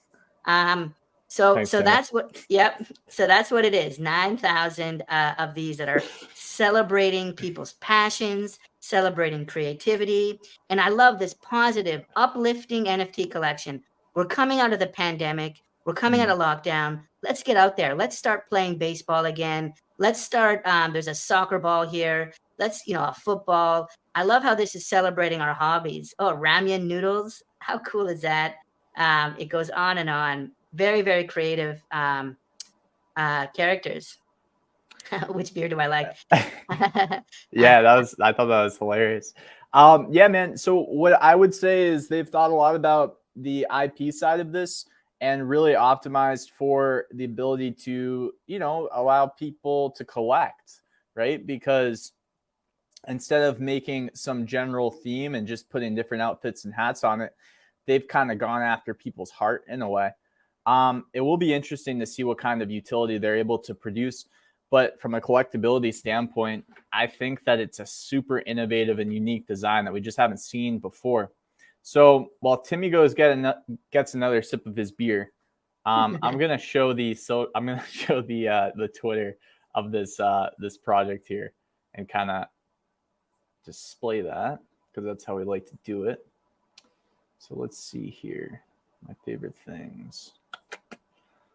So Thanks, so Timmy. that's what. Yep. So that's what it is. 9,000 of these that are celebrating people's passions, celebrating creativity, and I love this positive, uplifting NFT collection. We're coming out of the pandemic. We're coming out of lockdown. Let's get out there. Let's start playing baseball again. Let's start. There's a soccer ball here. Let's a football. I love how this is celebrating our hobbies. Oh, ramen noodles. How cool is that? It goes on and on. Very, very creative characters. Which beer do I like? Yeah, I thought that was hilarious. Yeah, man. So what I would say is they've thought a lot about the IP side of this and really optimized for the ability to, allow people to collect, right? Because instead of making some general theme and just putting different outfits and hats on it, they've kind of gone after people's heart in a way. It will be interesting to see what kind of utility they're able to produce. But from a collectability standpoint, I think that it's a super innovative and unique design that we just haven't seen before. So while Timmy gets another sip of his beer, I'm gonna show the Twitter of this project here and kind of display that because that's how we like to do it. So let's see here, my favorite things.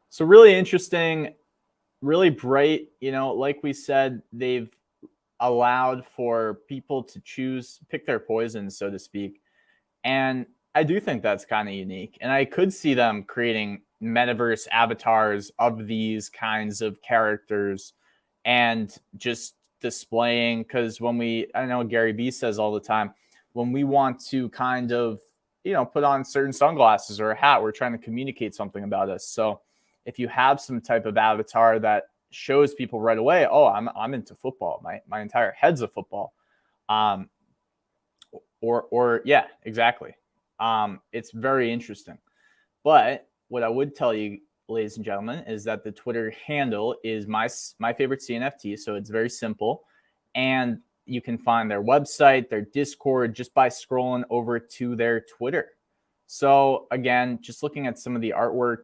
So really interesting, really bright, like we said, they've allowed for people to pick their poison, so to speak. And I do think that's kind of unique. And I could see them creating metaverse avatars of these kinds of characters and just displaying, because I know Gary Vee says all the time, when we want to kind of, put on certain sunglasses or a hat, we're trying to communicate something about us. So if you have some type of avatar that shows people right away, oh, I'm into football. My entire head's a football. Or yeah, exactly. It's very interesting. But what I would tell you, ladies and gentlemen, is that the Twitter handle is my favorite CNFT. So it's very simple. And you can find their website, their Discord, just by scrolling over to their Twitter. So again, just looking at some of the artwork,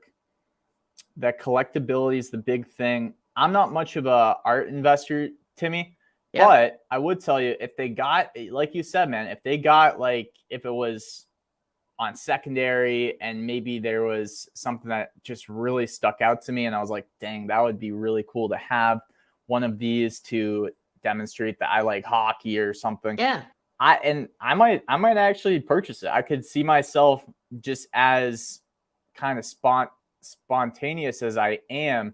that collectability is the big thing. I'm not much of a art investor, Timmy, but I would tell you, if they got, like you said, man, if it was on secondary and maybe there was something that just really stuck out to me and I was like, dang, that would be really cool to have one of these to demonstrate that I like hockey or something. Yeah. I might actually purchase it. I could see myself, just as kind of spontaneous as I am,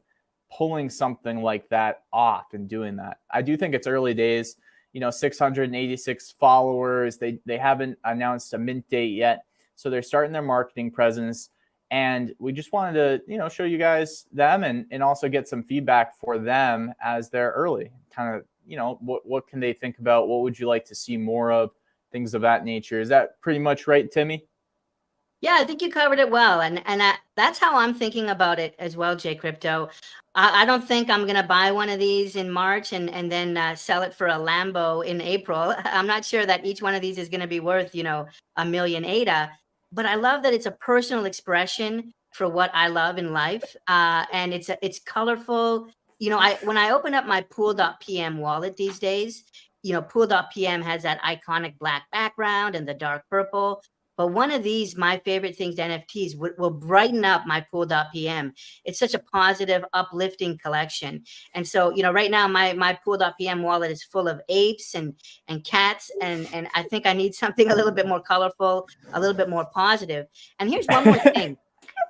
pulling something like that off and doing that. I do think it's early days, 686 followers. They haven't announced a mint date yet. So they're starting their marketing presence. And we just wanted to, show you guys them and also get some feedback for them as they're early. Kind of, what can they think about? What would you like to see more of? Things of that nature. Is that pretty much right, Timmy? Yeah, I think you covered it well, and that's how I'm thinking about it as well, J Crypto. I don't think I'm gonna buy one of these in March and then sell it for a Lambo in April. I'm not sure that each one of these is gonna be worth a million ADA, but I love that it's a personal expression for what I love in life, and it's colorful. When I open up my Pool.pm wallet these days, Pool.pm has that iconic black background and the dark purple. But one of these, my favorite things, NFTs, will brighten up my pool.pm. It's such a positive, uplifting collection. And so, right now my pool.pm wallet is full of apes and cats. And I think I need something a little bit more colorful, a little bit more positive. And here's one more thing.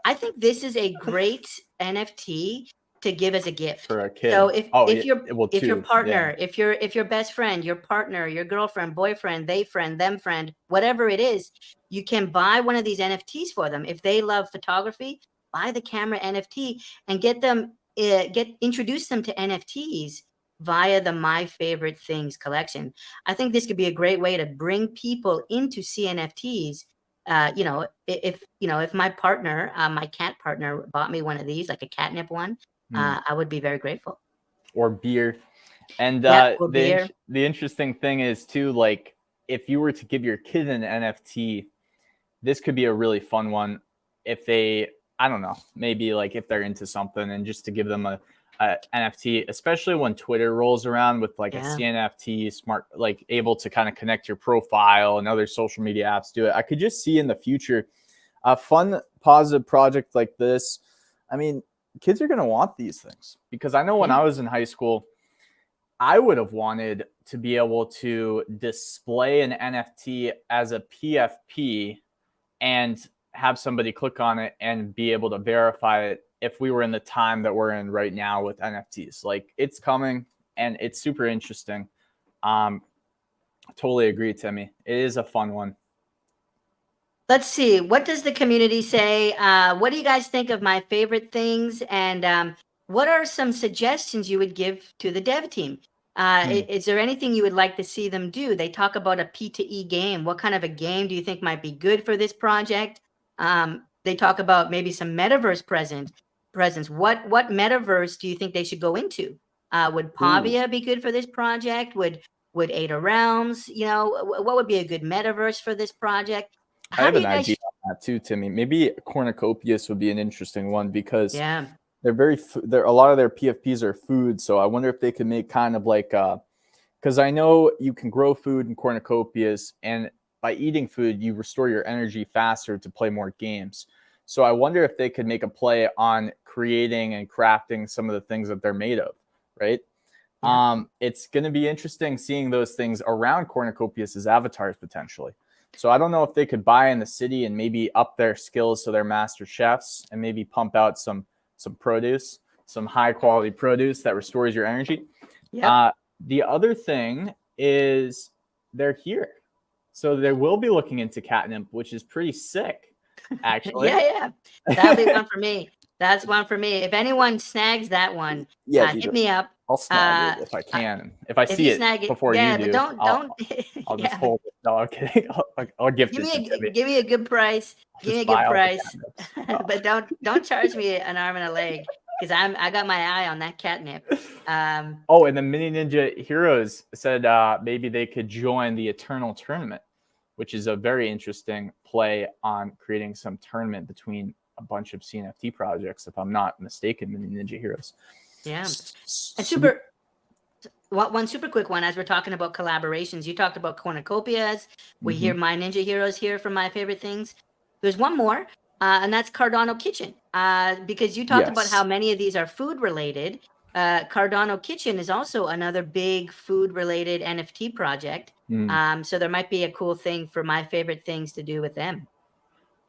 I think this is a great NFT to give as a gift for a kid. So if your too, partner, if your best friend, your partner, your girlfriend, boyfriend, they friend, them friend, whatever it is, you can buy one of these NFTs for them. If they love photography, buy the camera NFT and introduce them to NFTs via the My Favorite Things collection. I think this could be a great way to bring people into CNFTs. If my partner, my cat partner, bought me one of these, like a catnip one, I would be very grateful. Or beer. And or beer. The interesting thing is too, like if you were to give your kid an NFT, this could be a really fun one. If they, I don't know, maybe like if they're into something, and just to give them a NFT, especially when Twitter rolls around with like a CNFT smart, like able to kind of connect your profile, and other social media apps do it. I could just see in the future a fun, positive project like this. I mean, kids are going to want these things, because I know when I was in high school, I would have wanted to be able to display an NFT as a PFP and have somebody click on it and be able to verify it if we were in the time that we're in right now with NFTs. Like, it's coming and it's super interesting. Totally agree, Timmy. It is a fun one. Let's see. What does the community say? What do you guys think of My Favorite Things? And what are some suggestions you would give to the dev team? Is there anything you would like to see them do? They talk about a P2E game. What kind of a game do you think might be good for this project? They talk about maybe some metaverse presence. What metaverse do you think they should go into? Would Pavia be good for this project? Would Ada Realms? What would be a good metaverse for this project? I have an idea on that too, Timmy. Maybe Cornucopias would be an interesting one, because they're a lot of their PFPs are food. So I wonder if they could make kind of like, because I know you can grow food in Cornucopias, and by eating food, you restore your energy faster to play more games. So I wonder if they could make a play on creating and crafting some of the things that they're made of, right? It's going to be interesting seeing those things around Cornucopias as avatars potentially. So I don't know if they could buy in the city and maybe up their skills so they're master chefs, and maybe pump out some produce, some high quality produce that restores your energy. The other thing is they're here. So they will be looking into catnip, which is pretty sick, actually. That'll be one for me. That's one for me. If anyone snags that one, hit me up. I'll snag it if I can. If I see it before you do, I'll just hold it. No, I'm kidding. I'll gift it to Timmy. Give me a good price. Give me a good price. But don't charge me an arm and a leg, because I got my eye on that catnip. And the Mini Ninja Heroes said maybe they could join the Eternal Tournament, which is a very interesting play on creating some tournament between a bunch of CNFT projects, if I'm not mistaken. Mini Ninja Heroes. And one super quick one, as we're talking about collaborations, you talked about Cornucopias. We hear My Ninja Heroes here from My Favorite Things. There's one more, and that's Cardano Kitchen, because you talked about how many of these are food related. Cardano Kitchen is also another big food related NFT project. So there might be a cool thing for My Favorite Things to do with them.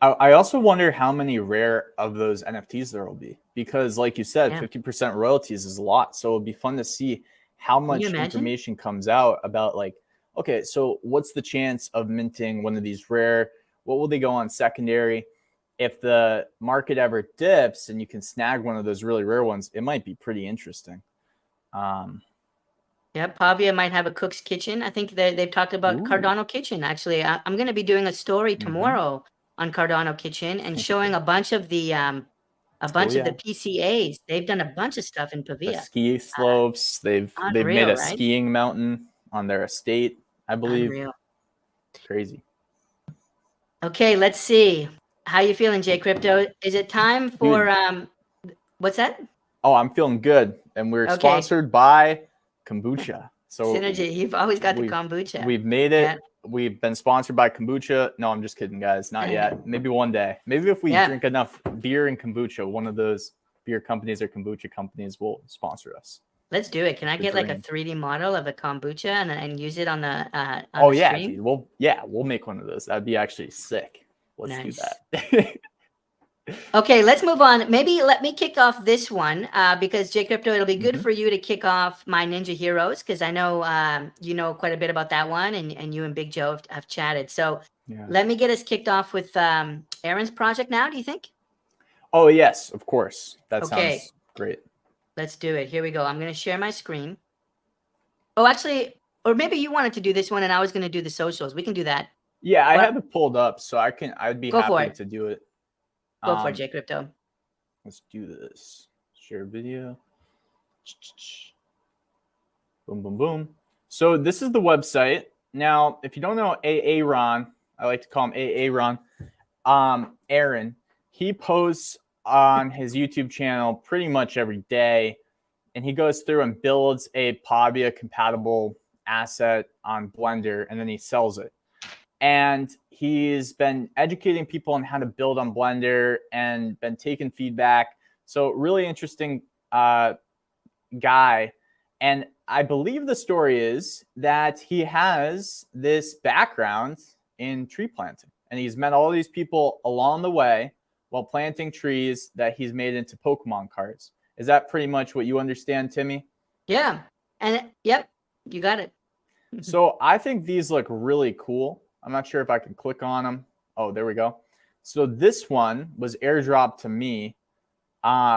I also wonder how many rare of those NFTs there will be, because like you said, 50% royalties is a lot. So it'll be fun to see how much information comes out about, like, okay, so what's the chance of minting one of these rare? What will they go on secondary? If the market ever dips and you can snag one of those really rare ones, it might be pretty interesting. Pavia might have a cook's kitchen. I think they've talked about Cardano Kitchen. Actually, I'm going to be doing a story tomorrow on Cardano Kitchen and showing a bunch of the of the PCAs. They've done a bunch of stuff in Pavia. The ski slopes. They've made a skiing mountain on their estate, I believe. Unreal. Crazy. Okay, let's see. How you feeling, Jay Crypto? Is it time for what's that? Oh, I'm feeling good. And we're sponsored by kombucha. So Synergy, you've always got the kombucha. We've made it. we've been sponsored by kombucha. No, I'm just kidding, guys. Not yet. Maybe one day. Maybe if we drink enough beer and kombucha, one of those beer companies or kombucha companies will sponsor us. Let's do it. Can I get like a 3D model of a kombucha and use it on the stream? Dude. We'll make one of those. That'd be actually sick. Let's do that. Okay, let's move on. Maybe let me kick off this one because J Crypto, it'll be good for you to kick off my Ninja Heroes because I know you know quite a bit about that one, and you and Big Joe have chatted. So let me get us kicked off with Aaron's project now. Do you think? Oh yes, of course. That sounds great. Let's do it. Here we go. I'm going to share my screen. Oh, actually, or maybe you wanted to do this one, and I was going to do the socials. We can do that. Yeah, I have it pulled up, so I'd be happy to do it. Go for it, J Crypto. Let's do this. Share video. Boom, boom, boom. So this is the website. Now, if you don't know Aaron, I like to call him Aaron, Aaron, he posts on his YouTube channel pretty much every day, and he goes through and builds a Pavia compatible asset on Blender, and then he sells it. And he's been educating people on how to build on Blender and been taking feedback. So really interesting guy. And I believe the story is that he has this background in tree planting. And he's met all these people along the way while planting trees that he's made into Pokemon cards. Is that pretty much what you understand, Timmy? Yeah. And yep, you got it. So I think these look really cool. I'm not sure if I can click on them. Oh, there we go. So this one was airdropped to me,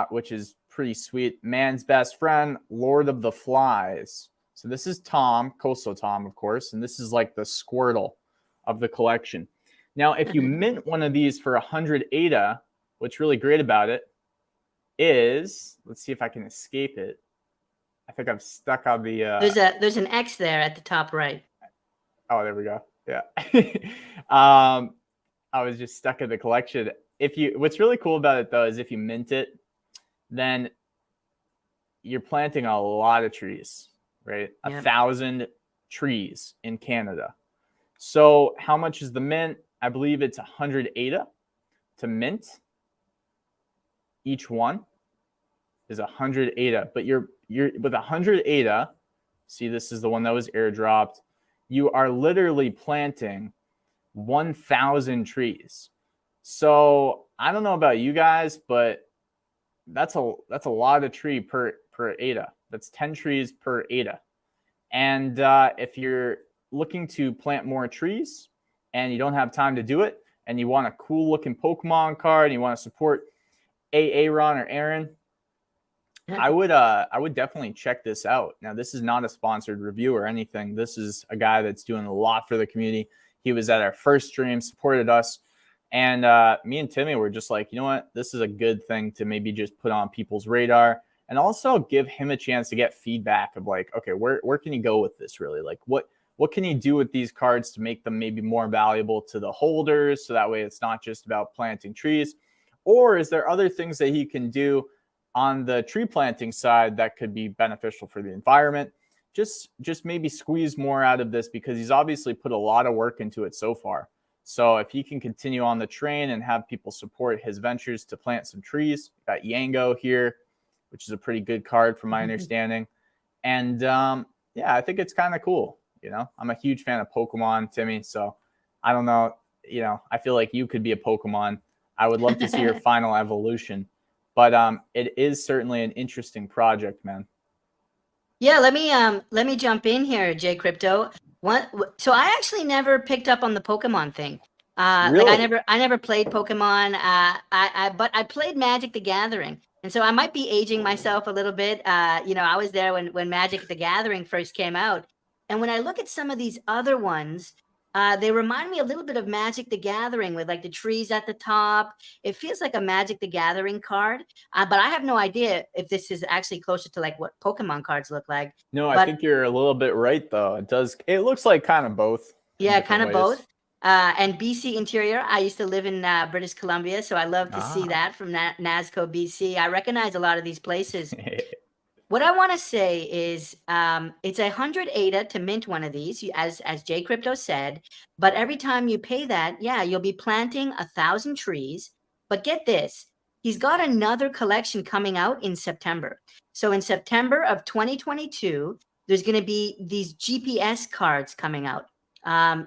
which is pretty sweet. Man's best friend, Lord of the Flies. So this is Tom, Coastal Tom, of course, and this is like the Squirtle of the collection. Now, if you mint one of these for 100 ADA, what's really great about it is, let's see if I can escape it. I think I'm stuck on the... There's an X there at the top right. Oh, there we go. Yeah. I was just stuck in the collection. What's really cool about it though is if you mint it, then you're planting a lot of trees, right? 1,000 trees in Canada. So how much is the mint? I believe it's 100 ADA to mint. Each one is 100 ADA, but you're with 100 ADA. See, this is the one that was airdropped. You are literally planting 1,000 trees. So I don't know about you guys, but that's a lot of tree per ADA. That's 10 trees per ADA. And if you're looking to plant more trees and you don't have time to do it, and you want a cool looking Pokemon card, and you want to support Aaron or Aaron, I would definitely check this out. Now, this is not a sponsored review or anything. This is a guy that's doing a lot for the community. He was at our first stream, supported us. And me and Timmy were just like, you know what? This is a good thing to maybe just put on people's radar and also give him a chance to get feedback of like, okay, where can you go with this really? Like what can you do with these cards to make them maybe more valuable to the holders? So that way it's not just about planting trees. Or is there other things that he can do on the tree planting side that could be beneficial for the environment? Just maybe squeeze more out of this because he's obviously put a lot of work into it so far. So if he can continue on the train and have people support his ventures to plant some trees, got Yango here, which is a pretty good card from my understanding. And yeah, I think it's kind of cool. You know, I'm a huge fan of Pokemon, Timmy. So I don't know, you know, I feel like you could be a Pokemon. I would love to see your final evolution. But it is certainly an interesting project, man. Yeah, let me jump in here, J Crypto. So I actually never picked up on the Pokemon thing. Really? Like I never played Pokemon. But I played Magic the Gathering, and so I might be aging myself a little bit. You know, I was there when Magic the Gathering first came out, and when I look at some of these other ones, they remind me a little bit of Magic the Gathering with like the trees at the top. It feels like a Magic the Gathering card, but I have no idea if this is actually closer to like what Pokemon cards look like. No, I think you're a little bit right though. It looks like kind of both. Yeah, kind of both. And BC Interior, I used to live in British Columbia, so I love to see that from NASCO BC. I recognize a lot of these places. what I want to say is it's 100 ADA to mint one of these, as J Crypto said. But every time you pay that, yeah, you'll be planting 1,000 trees. But get this, he's got another collection coming out in September. So in September of 2022, there's going to be these GPS cards coming out.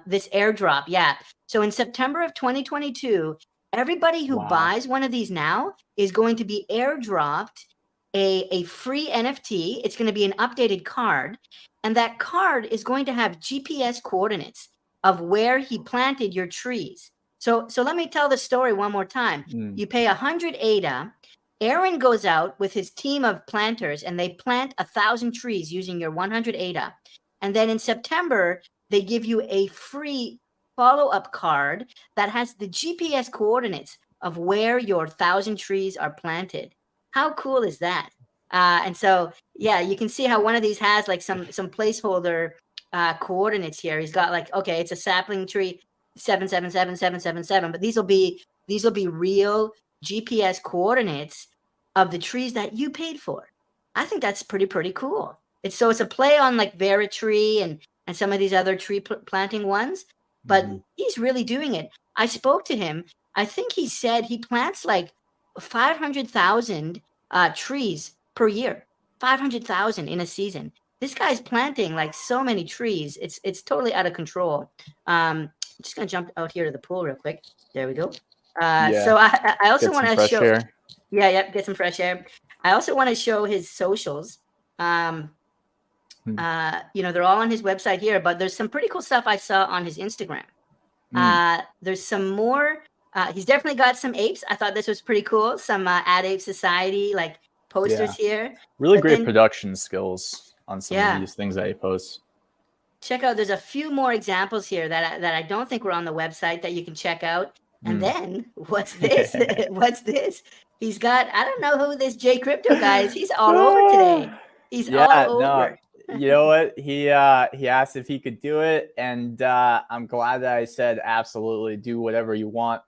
This airdrop, yeah. So in September of 2022, everybody who buys one of these now is going to be airdropped a free NFT. It's going to be an updated card, and that card is going to have GPS coordinates of where he planted your trees. So let me tell the story one more time. You pay 100 ADA. Aaron goes out with his team of planters, and they plant 1,000 trees using your 100 ADA. And then in September, they give you a free follow-up card that has the GPS coordinates of where your 1,000 trees are planted. How cool is that? And so, yeah, you can see how one of these has like some placeholder coordinates here. He's got like, okay, it's a sapling tree 777, but these will be real GPS coordinates of the trees that you paid for. I think that's pretty cool. It's a play on like Veritree and some of these other tree planting ones, but he's really doing it. I spoke to him. I think he said he plants like 500,000 trees per year. 500,000 in a season. This guy's planting like so many trees. It's totally out of control. I'm just gonna jump out here to the pool real quick. There we go. So I also want to show. Air. Get some fresh air. I also want to show his socials. They're all on his website here, but there's some pretty cool stuff I saw on his Instagram. There's some more. He's definitely got some apes. I thought this was pretty cool. Some Ad Ape Society like posters here. Really great production skills on some of these things that he posts. Check out. There's a few more examples here that I don't think were on the website that you can check out. And then what's this? What's this? He's got, I don't know who this J Crypto guy is. He's all over today. He's all over. No, you know what? He asked if he could do it, and I'm glad that I said absolutely do whatever you want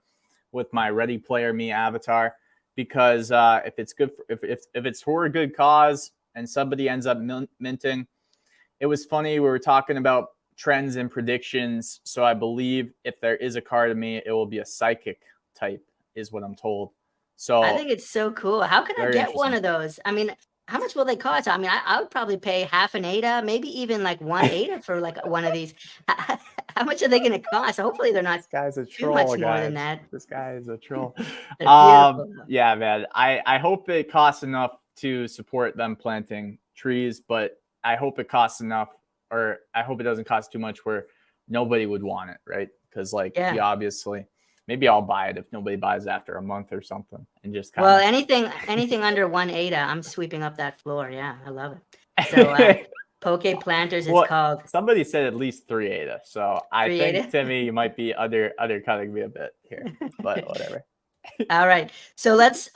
with my Ready Player Me avatar, because if it's good if it's for a good cause and somebody ends up minting. It was funny, we were talking about trends and predictions, so I believe if there is a card of me, it will be a psychic type, is what I'm told. So I think it's so cool. How can I get one of those? I mean, how much will they cost? I mean, I would probably pay half an ADA, maybe even like 1 ADA for like one of these. How much are they going to cost? Hopefully they're not this guy's a troll, too much more than that. This guy is a troll. Yeah, man. I hope it costs enough to support them planting trees, but I hope it costs enough, or I hope it doesn't cost too much where nobody would want it, right? Because he obviously, maybe I'll buy it if nobody buys it after a month or something, and just kind of. Well, anything under 1 ADA, I'm sweeping up that floor. Yeah, I love it. So Poke Planters is called. Somebody said at least 3 ADA, so I think Timmy, you might be undercutting me a bit here, but whatever. All right, so let's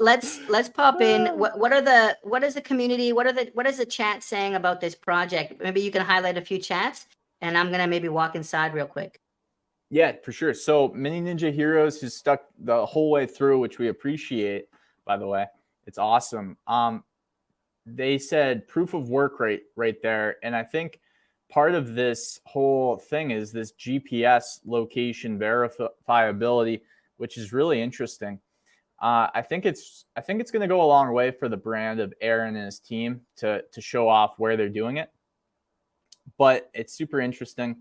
pop in. What is the community? What is the chat saying about this project? Maybe you can highlight a few chats, and I'm gonna maybe walk inside real quick. Yeah, for sure. So Mini Ninja Heroes who stuck the whole way through, which we appreciate, by the way. It's awesome. They said proof of work right there, and I think part of this whole thing is this GPS location verifiability, which is really interesting. I think it's going to go a long way for the brand of Aaron and his team to show off where they're doing it. But it's super interesting.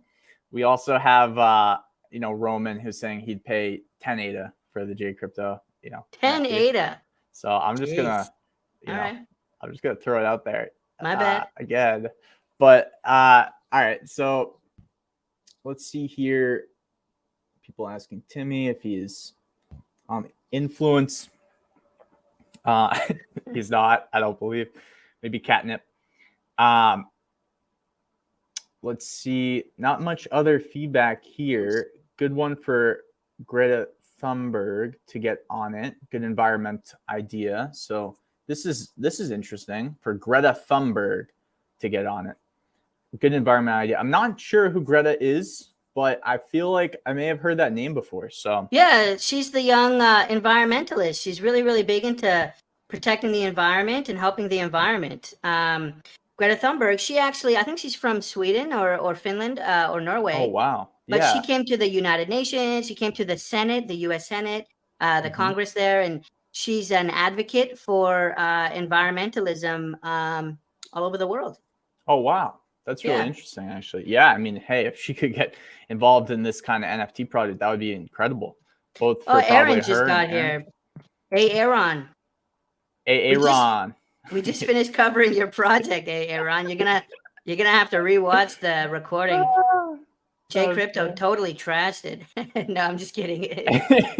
We also have Roman, who's saying he'd pay 10 ADA for the J Crypto. 10 ADA. So I'm just gonna, I'm just gonna throw it out there. My bad again. But all right, so let's see here. People asking Timmy if he's on influence. He's not, I don't believe. Maybe catnip. Let's see. Not much other feedback here. Good one for Greta Thunberg to get on it. Good environment idea. So this is interesting for Greta Thunberg to get on it. Good environment idea. I'm not sure who Greta is, but I feel like I may have heard that name before. So yeah, she's the young environmentalist. She's really, really big into protecting the environment and helping the environment. Greta Thunberg, she actually, I think she's from Sweden or Finland or Norway. Oh, wow. But Yeah. she came to the United Nations. She came to the Senate, the U.S. Senate, the Congress there, and she's an advocate for environmentalism all over the world. Oh, wow. That's really interesting, actually. Yeah, I mean, hey, if she could get involved in this kind of NFT project, that would be incredible. Both for Aaron probably just her got and Aaron. here. Hey, Aaron. Hey, Aaron. We just finished covering your project, Aaron. You're gonna have to rewatch the recording. J Crypto totally trashed it. No, I'm just kidding.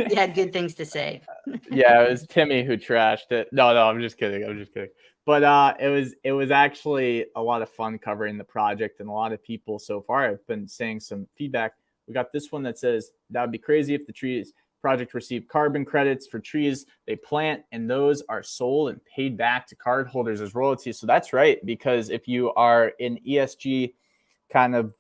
He had good things to say. Yeah, it was Timmy who trashed it. No, I'm just kidding. But it was actually a lot of fun covering the project, and a lot of people so far have been saying some feedback. We got this one that says that would be crazy if the trees project received carbon credits for trees they plant, and those are sold and paid back to cardholders as royalties. So that's right, because if you are in ESG kind of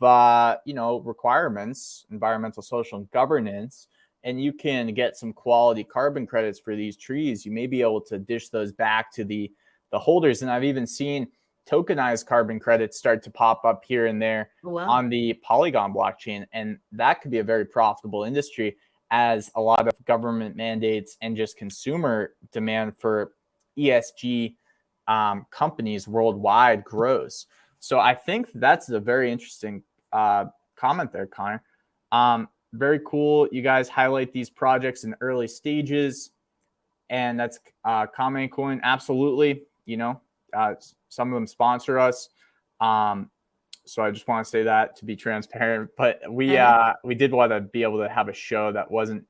requirements, environmental, social, and governance, and you can get some quality carbon credits for these trees, you may be able to dish those back to the holders. And I've even seen tokenized carbon credits start to pop up here and there on the Polygon blockchain, and that could be a very profitable industry as a lot of government mandates and just consumer demand for ESG companies worldwide grows. So I think that's a very interesting comment there, Connor. Very cool. You guys highlight these projects in early stages, and that's Common Coin. Absolutely. Some of them sponsor us. So I just want to say that to be transparent. But we did want to be able to have a show that wasn't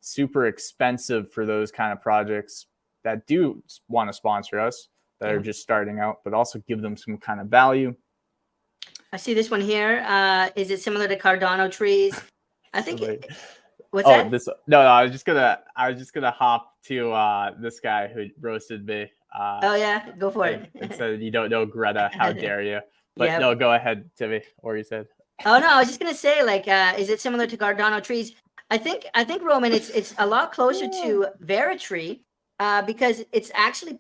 super expensive for those kind of projects that do want to sponsor us, that are just starting out, but also give them some kind of value. I see this one here. Is it similar to Cardano trees? I think. What's that? No, I was just gonna hop to this guy who roasted me. Oh yeah, go for it. And said you don't know Greta. How dare you? But no, go ahead, Timmy. Or you said. Oh no, I was just gonna say, like, is it similar to Cardano trees? I think Roman, it's a lot closer to Veritree because it's actually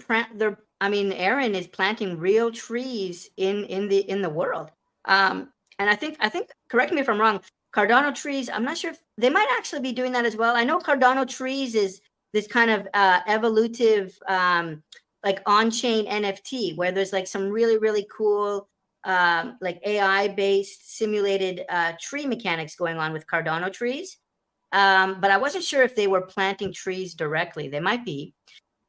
Aaron is planting real trees in the world. And I think correct me if I'm wrong. Cardano trees, I'm not sure if they might actually be doing that as well. I know Cardano trees is this kind of evolutive like on-chain NFT where there's like some really, really cool like AI-based simulated tree mechanics going on with Cardano trees. But I wasn't sure if they were planting trees directly. They might be.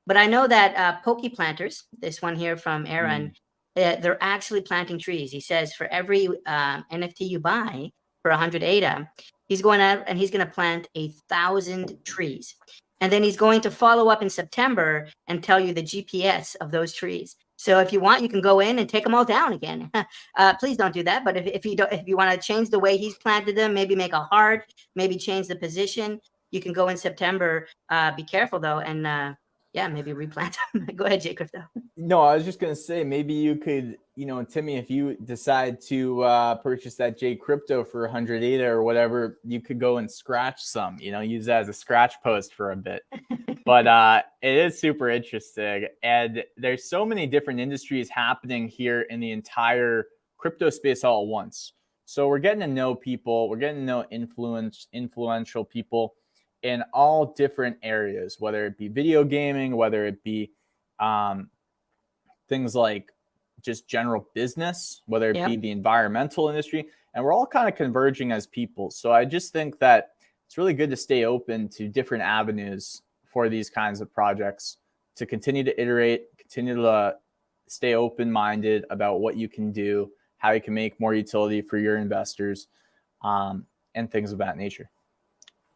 But I know that Poke Planters, this one here from Aaron, they're actually planting trees. He says for every NFT you buy for 100 ADA, he's going out and he's going to plant 1,000 trees. And then he's going to follow up in September and tell you the GPS of those trees. So if you want, you can go in and take them all down again. Please don't do that. But if you want to change the way he's planted them, maybe make a heart, maybe change the position, you can go in September. Be careful though, and maybe replant them. Go ahead, J Crypto. No, I was just gonna say maybe you could, Timmy, if you decide to purchase that J Crypto for 100 ADA or whatever, you could go and scratch some. Use that as a scratch post for a bit. But it is super interesting, and there's so many different industries happening here in the entire crypto space all at once. So we're getting to know people, we're getting to know influential people in all different areas, whether it be video gaming, whether it be things like just general business, whether it be the environmental industry, and we're all kind of converging as people. So I just think that it's really good to stay open to different avenues for these kinds of projects, to continue to iterate, continue to stay open-minded about what you can do, how you can make more utility for your investors, and things of that nature.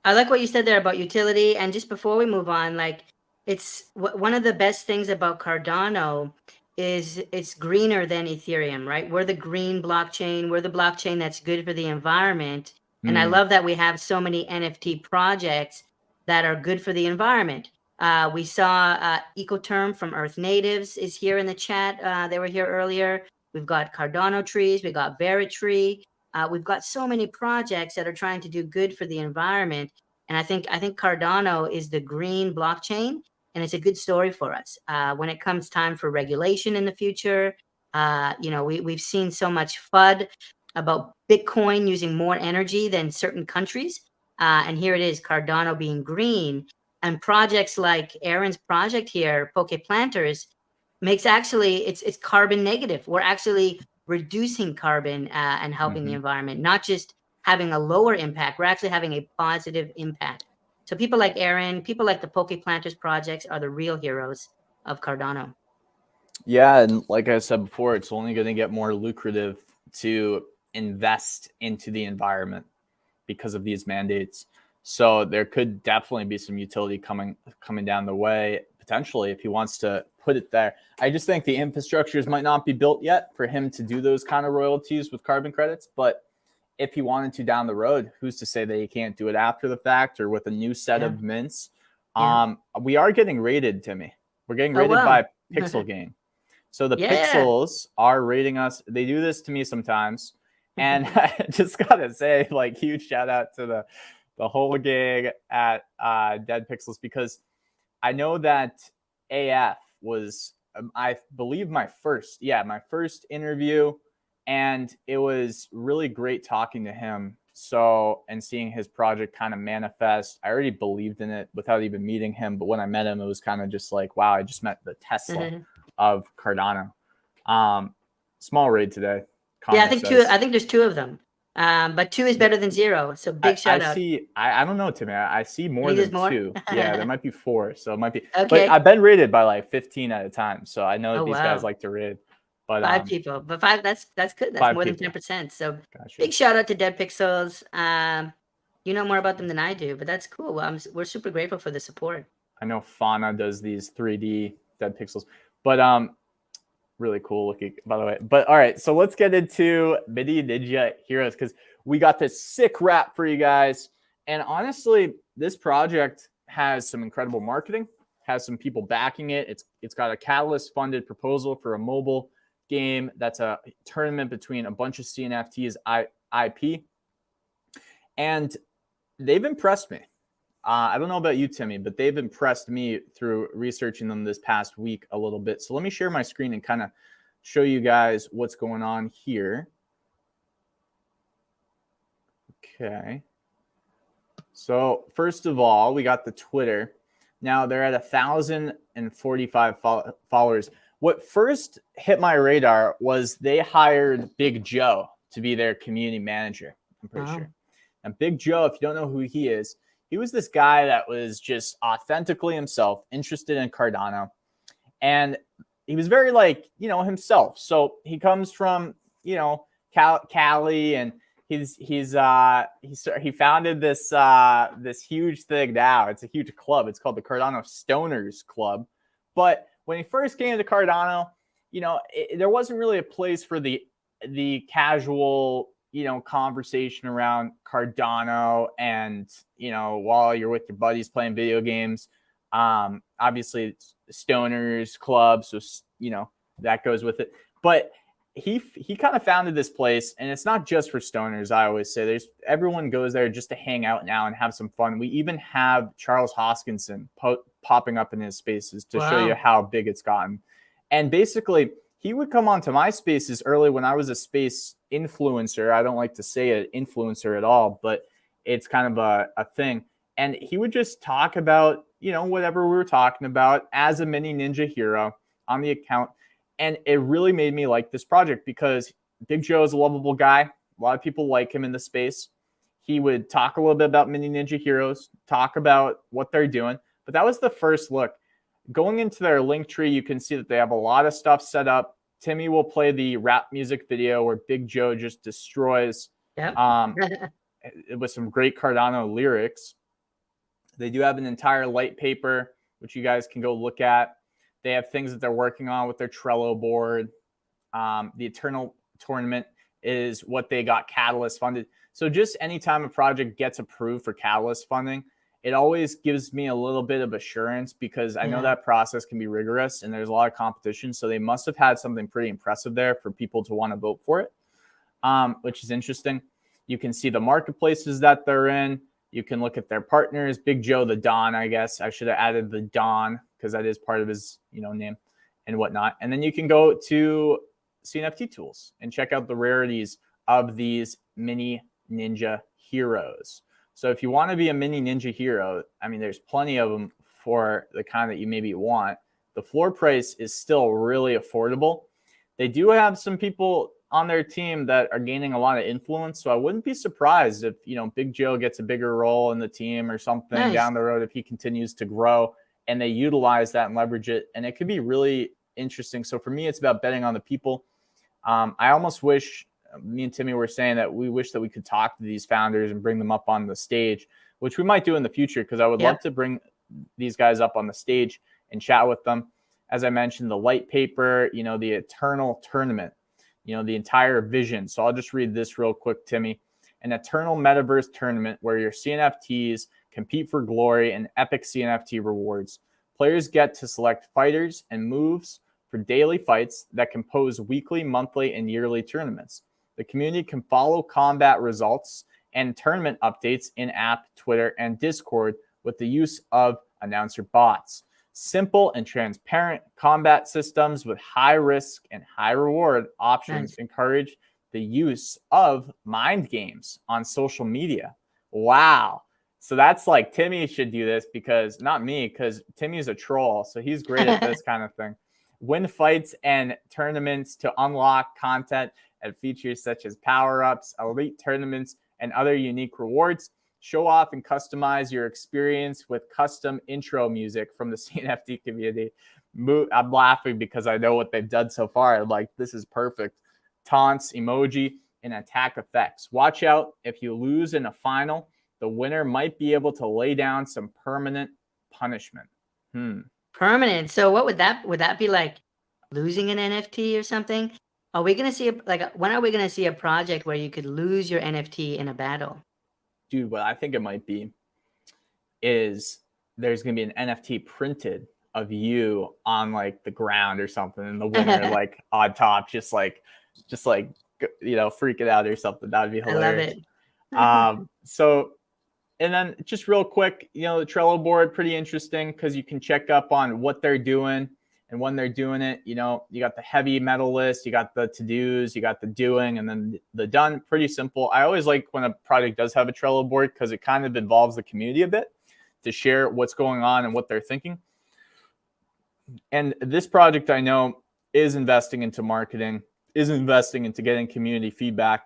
I like what you said there about utility. And just before we move on, like, it's one of the best things about Cardano is it's greener than Ethereum, right? We're the green blockchain. We're the blockchain that's good for the environment. And I love that we have so many NFT projects that are good for the environment. We saw Ecoterm from Earth Natives is here in the chat. They were here earlier. We've got Cardano trees. We got Veritree. We've got so many projects that are trying to do good for the environment. And I think Cardano is the green blockchain. and it's a good story for us. When it comes time for regulation in the future, we've seen so much FUD about Bitcoin using more energy than certain countries. And here it is, Cardano being green. And projects like Aaron's project here, Poke Planters, makes actually it's carbon negative. We're actually reducing carbon and helping the environment, not just having a lower impact. We're actually having a positive impact. So people like Aaron, people like the Poke Planters projects are the real heroes of Cardano. Yeah, and like I said before, it's only going to get more lucrative to invest into the environment because of these mandates. So there could definitely be some utility coming down the way, potentially, if he wants to put it there. I just think the infrastructures might not be built yet for him to do those kind of royalties with carbon credits. But if he wanted to down the road, who's to say that he can't do it after the fact or with a new set of mints? We are getting rated, Timmy. We're getting rated by Pixel Game. So the Pixels are rating us. They do this to me sometimes. And I just got to say, like, huge shout out to the whole gang at Dead Pixels, because I know that AF was, I believe, my first interview. And it was really great talking to him. So, and seeing his project kind of manifest. I already believed in it without even meeting him. But when I met him, it was kind of just like, wow, I just met the Tesla of Cardano. Small raid today. Yeah, I think there's two of them. But 2 is better than 0. So big shout out. I don't know, Timmy. I see more than more? 2. Yeah, there might be 4. So it might be. Okay. But I've been rated by like 15 at a time. So I know that these guys like to raid. But 5 people. But 5, that's good. That's more than 10%. So big shout out to Dead Pixels. You know more about them than I do, but that's cool. Well, we're super grateful for the support. I know Fauna does these 3D Dead Pixels. But really cool looking, by the way. But all right, so let's get into Mini Ninja Heroes, because we got this sick wrap for you guys. And honestly, this project has some incredible marketing, has some people backing it. It's got a Catalyst funded proposal for a mobile game that's a tournament between a bunch of CNFTs IP. And they've impressed me. I don't know about you, Timmy, but they've impressed me through researching them this past week a little bit. So let me share my screen and kind of show you guys what's going on here. Okay. So first of all, we got the Twitter. Now they're at 1,045 followers. What first hit my radar was they hired Big Joe to be their community manager, I'm pretty sure. And Big Joe, if you don't know who he is, he was this guy that was just authentically himself, interested in Cardano. And he was very himself. So he comes from, Cali, and he founded this huge thing now. It's a huge club. It's called the Cardano Stoners Club. But when he first came to Cardano, there wasn't really a place for the casual conversation around Cardano and, while you're with your buddies playing video games. Obviously it's Stoners Club, so, that goes with it. But he kind of founded this place, and it's not just for stoners. I always say everyone goes there just to hang out now and have some fun. We even have Charles Hoskinson popping up in his spaces to show you how big it's gotten. And basically, he would come onto my spaces early when I was a space influencer. I don't like to say it influencer at all, but it's kind of a thing. And he would just talk about, whatever we were talking about as a mini ninja hero on the account. And it really made me like this project because Big Joe is a lovable guy. A lot of people like him in the space. He would talk a little bit about Mini Ninja Heroes, talk about what they're doing. But that was the first look. Going into their link tree, you can see that they have a lot of stuff set up. Timmy will play the rap music video where Big Joe just destroys with some great Cardano lyrics. They do have an entire light paper, which you guys can go look at. They have things that they're working on with their Trello board. The Eternal Tournament is what they got Catalyst funded. So just anytime a project gets approved for Catalyst funding, it always gives me a little bit of assurance because I know that process can be rigorous and there's a lot of competition. So they must have had something pretty impressive there for people to want to vote for it, which is interesting. You can see the marketplaces that they're in. You can look at their partners. Big Joe, the Don, I guess. I should have added the Don because that is part of his, name and whatnot. And then you can go to CNFT tools and check out the rarities of these mini ninja heroes. So if you want to be a mini ninja hero, I mean, there's plenty of them for the kind that you maybe want. The floor price is still really affordable. They do have some people on their team that are gaining a lot of influence. So I wouldn't be surprised if, Big Joe gets a bigger role in the team or something down the road if he continues to grow and they utilize that and leverage it. And it could be really interesting. So for me, it's about betting on the people. I almost wish, me and Timmy were saying that we wish that we could talk to these founders and bring them up on the stage, which we might do in the future, because I would love to bring these guys up on the stage and chat with them. As I mentioned, the light paper, the eternal tournament, the entire vision. So I'll just read this real quick, Timmy. An eternal metaverse tournament where your CNFTs compete for glory and epic CNFT rewards. Players get to select fighters and moves for daily fights that compose weekly, monthly, and yearly tournaments. The community can follow combat results and tournament updates in app, Twitter, and Discord with the use of announcer bots. Simple and transparent combat systems with high risk and high reward options encourage the use of mind games on social media. Wow. So that's like, Timmy should do this, because not me, because Timmy's a troll. So he's great at this kind of thing. Win fights and tournaments to unlock content and features such as power-ups, elite tournaments, and other unique rewards. Show off and customize your experience with custom intro music from the CNFT community. I'm laughing because I know what they've done so far. I'm like, this is perfect. Taunts, emoji, and attack effects. Watch out. If you lose in a final, the winner might be able to lay down some permanent punishment. Permanent. So what would that be, like losing an NFT or something? Are we going to see when are we going to see a project where you could lose your NFT in a battle? Dude, what I think it might be is there's going to be an NFT printed of you on like the ground or something, and the winner like on top, just like freaking out or something. That'd be hilarious. I love it. So, and then just real quick, the Trello board, pretty interesting because you can check up on what they're doing and when they're doing it. You got the heavy metal list, you got the to-dos, you got the doing, and then the done. Pretty simple. I always like when a project does have a Trello board because it kind of involves the community a bit to share what's going on and what they're thinking. And this project, I know, is investing into marketing, is investing into getting community feedback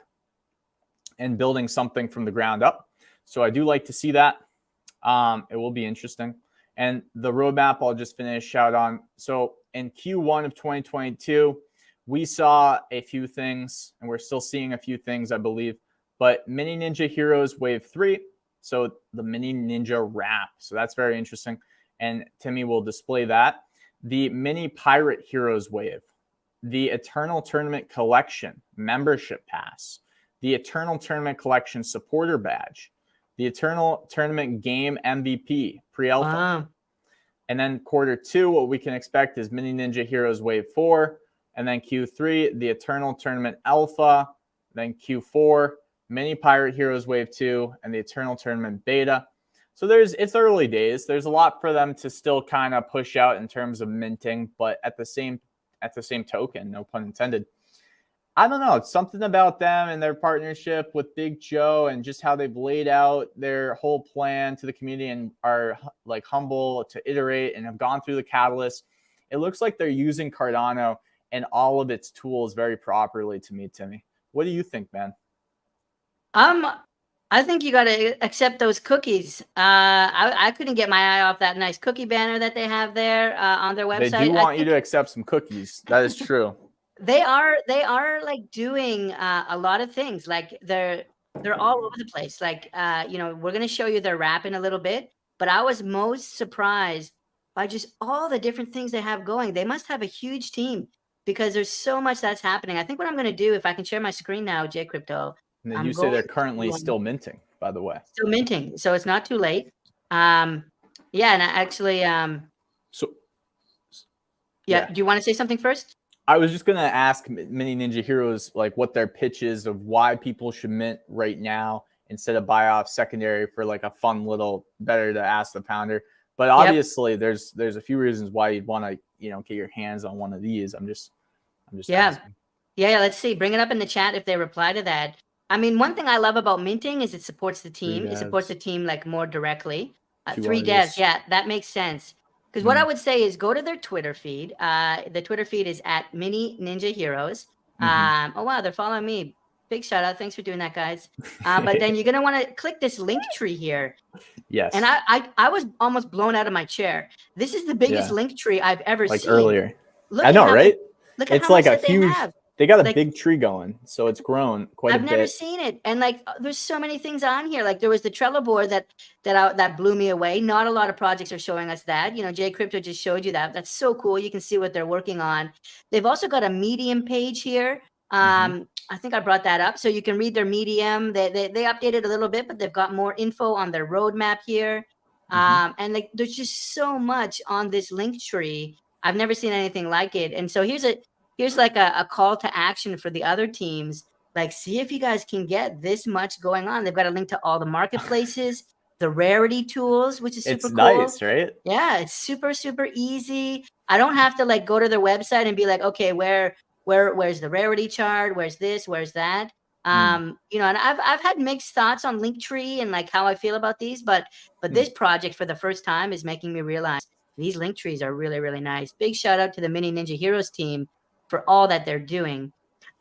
and building something from the ground up. So I do like to see that. It will be interesting. And the roadmap, I'll just finish out on. So in Q1 of 2022, we saw a few things, and we're still seeing a few things, I believe. But Mini Ninja Heroes Wave 3, so the Mini Ninja Wrap. So that's very interesting. And Timmy will display that. The Mini Pirate Heroes Wave, the Eternal Tournament Collection Membership Pass, the Eternal Tournament Collection Supporter Badge, the Eternal Tournament Game MVP pre-alpha. Wow. And then Q2, what we can expect is Mini Ninja Heroes Wave 4. And then Q3, the Eternal Tournament Alpha. Then Q4, Mini Pirate Heroes Wave 2, and the Eternal Tournament Beta. So it's early days. There's a lot for them to still kind of push out in terms of minting, but at the same token, no pun intended, I don't know. It's something about them and their partnership with Big Joe and just how they've laid out their whole plan to the community and are like humble to iterate and have gone through the catalyst. It looks like they're using Cardano and all of its tools very properly to me, Timmy. What do you think, man? I think you got to accept those cookies. I couldn't get my eye off that nice cookie banner that they have there on their website. They do want you to accept some cookies. That is true. They are like doing a lot of things. Like they're all over the place. Like we're going to show you their wrap in a little bit, but I was most surprised by just all the different things they have going. They must have a huge team because there's so much that's happening. I think what I'm going to do, if I can share my screen now, J Crypto. And then you say they're currently still minting, by the way. Still minting, so it's not too late. And I actually do you want to say something first? I was just going to ask Mini Ninja Heroes like what their pitch is of why people should mint right now instead of buy off secondary for like a fun little, better to ask the founder. But obviously, there's a few reasons why you'd want to get your hands on one of these. I'm just asking. Yeah. Let's see. Bring it up in the chat if they reply to that. I mean, one thing I love about minting is it supports the team. It supports the team like more directly. 3 devs. Yeah, that makes sense. Because what I would say is go to their Twitter feed. The Twitter feed is at Mini Ninja Heroes. Oh, wow, they're following me. Big shout out. Thanks for doing that, guys. But then you're going to want to click this link tree here. Yes. And I was almost blown out of my chair. This is the biggest link tree I've ever seen. Earlier. Look I know, right? Look at it's how like much a huge. They got a big tree going, so it's grown quite a bit. I've never seen it, and like, there's so many things on here. Like there was the Trello board that blew me away. Not a lot of projects are showing us that. Jay Crypto just showed you that. That's so cool. You can see what they're working on. They've also got a Medium page here. I think I brought that up, so you can read their Medium. They updated a little bit, but they've got more info on their roadmap here. And like, there's just so much on this link tree. I've never seen anything like it. And so here's like a call to action for the other teams. Like, see if you guys can get this much going on. They've got a link to all the marketplaces, the rarity tools, which is super cool. Nice, right? Yeah, it's super, super easy. I don't have to like go to their website and be like, okay, where's the rarity chart? Where's this? Where's that? And I've had mixed thoughts on Linktree and like how I feel about these, but this project for the first time is making me realize these link trees are really, really nice. Big shout out to the Mini Ninja Heroes team for all that they're doing.